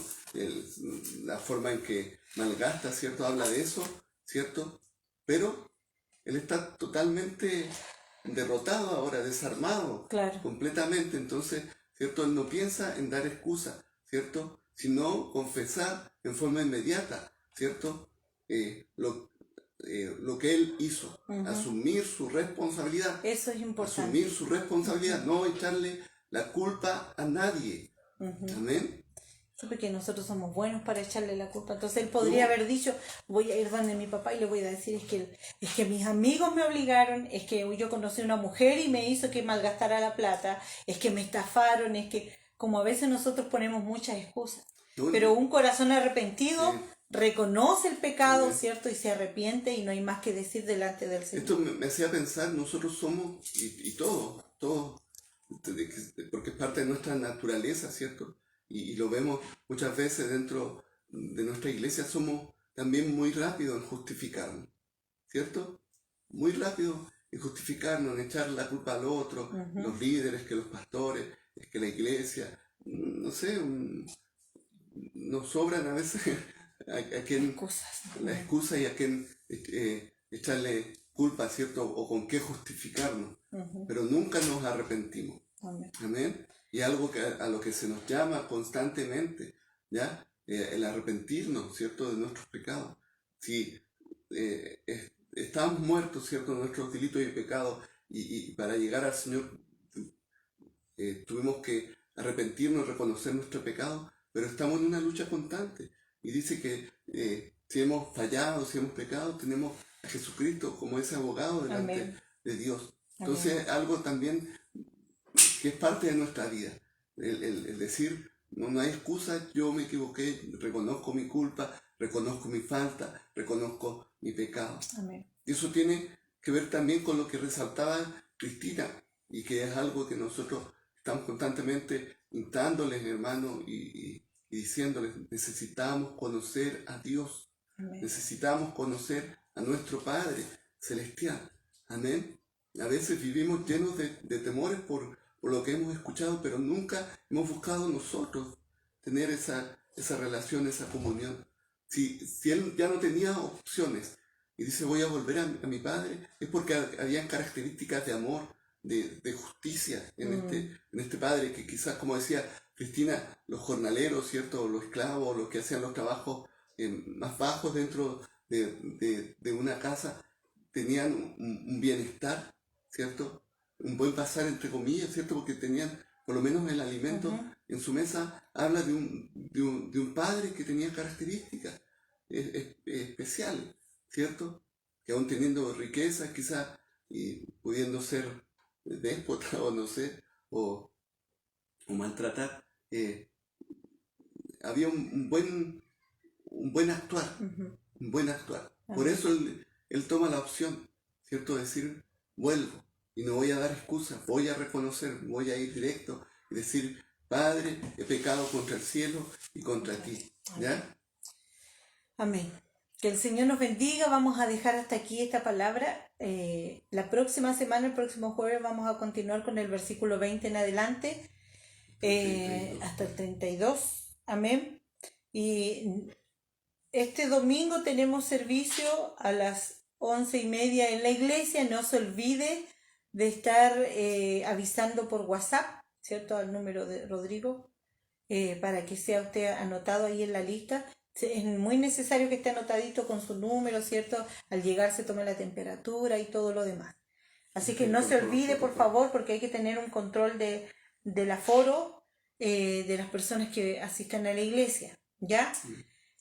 la forma en que malgasta, ¿cierto? Habla de eso, ¿cierto? Pero él está totalmente derrotado ahora, desarmado, Claro. completamente. Entonces, ¿cierto? Él no piensa en dar excusas, ¿cierto? Sino confesar en forma inmediata, ¿cierto? Lo que él hizo, asumir su responsabilidad. Eso es importante. Asumir su responsabilidad, no echarle la culpa a nadie. Amén. Sí, porque nosotros somos buenos para echarle la culpa. Entonces él podría haber dicho, voy a ir donde mi papá y le voy a decir, es que mis amigos me obligaron, es que yo conocí a una mujer y me hizo que malgastara la plata, es que me estafaron, es que como a veces nosotros ponemos muchas excusas. Pero un corazón arrepentido reconoce el pecado, ¿cierto? Y se arrepiente y no hay más que decir delante del Señor. Esto me hacía pensar, nosotros somos, y todos, porque es parte de nuestra naturaleza, ¿cierto? Y lo vemos muchas veces dentro de nuestra iglesia, somos también muy rápidos en justificarnos, ¿cierto? Muy rápidos en justificarnos, en echar la culpa al otro, los líderes, que los pastores, es que la iglesia, no sé, nos sobran a veces a quien la excusa y a quien echarle culpa, ¿cierto? O con qué justificarnos, pero nunca nos arrepentimos. Amén. Y algo a lo que se nos llama constantemente, ¿ya? El arrepentirnos, ¿cierto? De nuestros pecados. Si estamos muertos, ¿cierto? De nuestros delitos y pecados, y para llegar al Señor tuvimos que arrepentirnos, reconocer nuestro pecado, pero estamos en una lucha constante. Y dice que si hemos fallado, si hemos pecado, tenemos a Jesucristo como ese abogado delante de Dios. Entonces, algo también que es parte de nuestra vida. El decir, no hay excusa, yo me equivoqué, reconozco mi culpa, reconozco mi falta, reconozco mi pecado. Y eso tiene que ver también con lo que resaltaba Cristina, y que es algo que nosotros estamos constantemente instando,les hermanos, y diciéndoles, necesitamos conocer a Dios. Necesitamos conocer a nuestro Padre Celestial. Amén. A veces vivimos llenos de temores por lo que hemos escuchado, pero nunca hemos buscado nosotros tener esa relación, esa comunión. Si él ya no tenía opciones y dice voy a volver a mi Padre, es porque habían características de amor, de justicia en este Padre, que quizás, como decía Cristina, los jornaleros, ¿cierto? Los esclavos, los que hacían los trabajos más bajos dentro de una casa, tenían un bienestar, ¿cierto? Un buen pasar, entre comillas, ¿cierto? Porque tenían por lo menos el alimento en su mesa. Habla de un padre que tenía características especiales, ¿cierto? Que aún teniendo riquezas quizás y pudiendo ser déspota o no sé, o maltratar, había un buen actuar, un buen actuar. Por eso él toma la opción, ¿cierto? De decir, vuelvo. Y no voy a dar excusas, voy a reconocer, voy a ir directo y decir, Padre, he pecado contra el cielo y contra ti. ¿Ya? Amén. Que el Señor nos bendiga. Vamos a dejar hasta aquí esta palabra. La próxima semana, el próximo jueves, vamos a continuar con el versículo 20 en adelante, hasta el 32. Amén. Y este domingo tenemos servicio a las 11:30 en la iglesia. No se olvide de estar avisando por WhatsApp, ¿cierto? Al número de Rodrigo, para que sea usted anotado ahí en la lista. Es muy necesario que esté anotadito con su número, ¿cierto? Al llegar se tome la temperatura y todo lo demás. Así que no se olvide, por favor, porque hay que tener un control del aforo de las personas que asistan a la iglesia, ¿ya?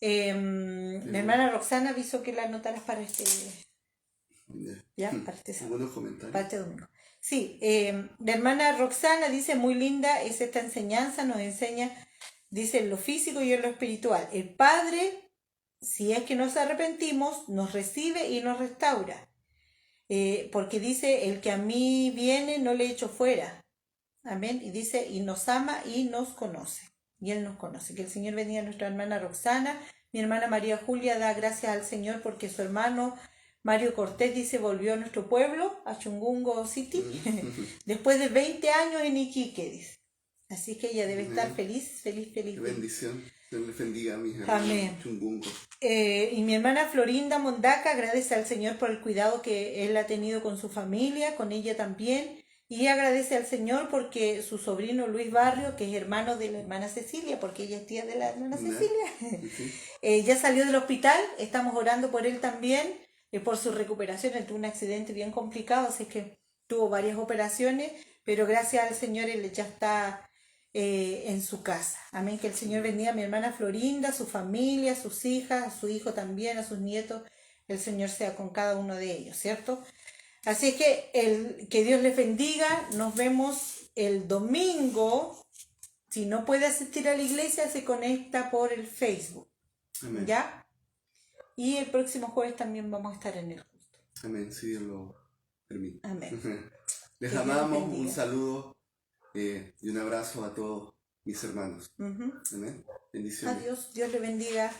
La hermana Roxana avisó que la anotaras para para este sábado, Algunos comentarios. para este domingo. Sí, la hermana Roxana dice, muy linda es esta enseñanza, nos enseña, dice, en lo físico y en lo espiritual. El Padre, si es que nos arrepentimos, nos recibe y nos restaura. Porque dice, el que a mí viene no le echo fuera. Amén. Y dice, y nos ama y nos conoce. Y Él nos conoce. Que el Señor bendiga a nuestra hermana Roxana. Mi hermana María Julia da gracias al Señor porque su hermano Mario Cortés dice, volvió a nuestro pueblo, a Chungungo City, después de 20 años en Iquique, dice. Así que ella debe estar feliz. Qué bendición. Dios les bendiga a mis hermanos. Amén. Chungungo. Y mi hermana Florinda Mondaca agradece al Señor por el cuidado que Él ha tenido con su familia, con ella también, y agradece al Señor porque su sobrino Luis Barrio, que es hermano de la hermana Cecilia, porque ella es tía de la hermana Cecilia, ya salió del hospital. Estamos orando por él también, por su recuperación. Él tuvo un accidente bien complicado, así que tuvo varias operaciones, pero gracias al Señor él ya está en su casa. Amén. Que el Señor bendiga a mi hermana Florinda, a su familia, a sus hijas, a su hijo también, a sus nietos. El Señor sea con cada uno de ellos, ¿cierto? Así que que Dios les bendiga. Nos vemos el domingo. Si no puede asistir a la iglesia, se conecta por el Facebook. Amén. ¿Ya? Y el próximo jueves también vamos a estar en el justo. Amén, si Dios lo permite. Amén. Les Que Dios amamos, bendiga. un saludo y un abrazo a todos mis hermanos. Ujú. Amén. Bendiciones. Adiós. Dios le bendiga.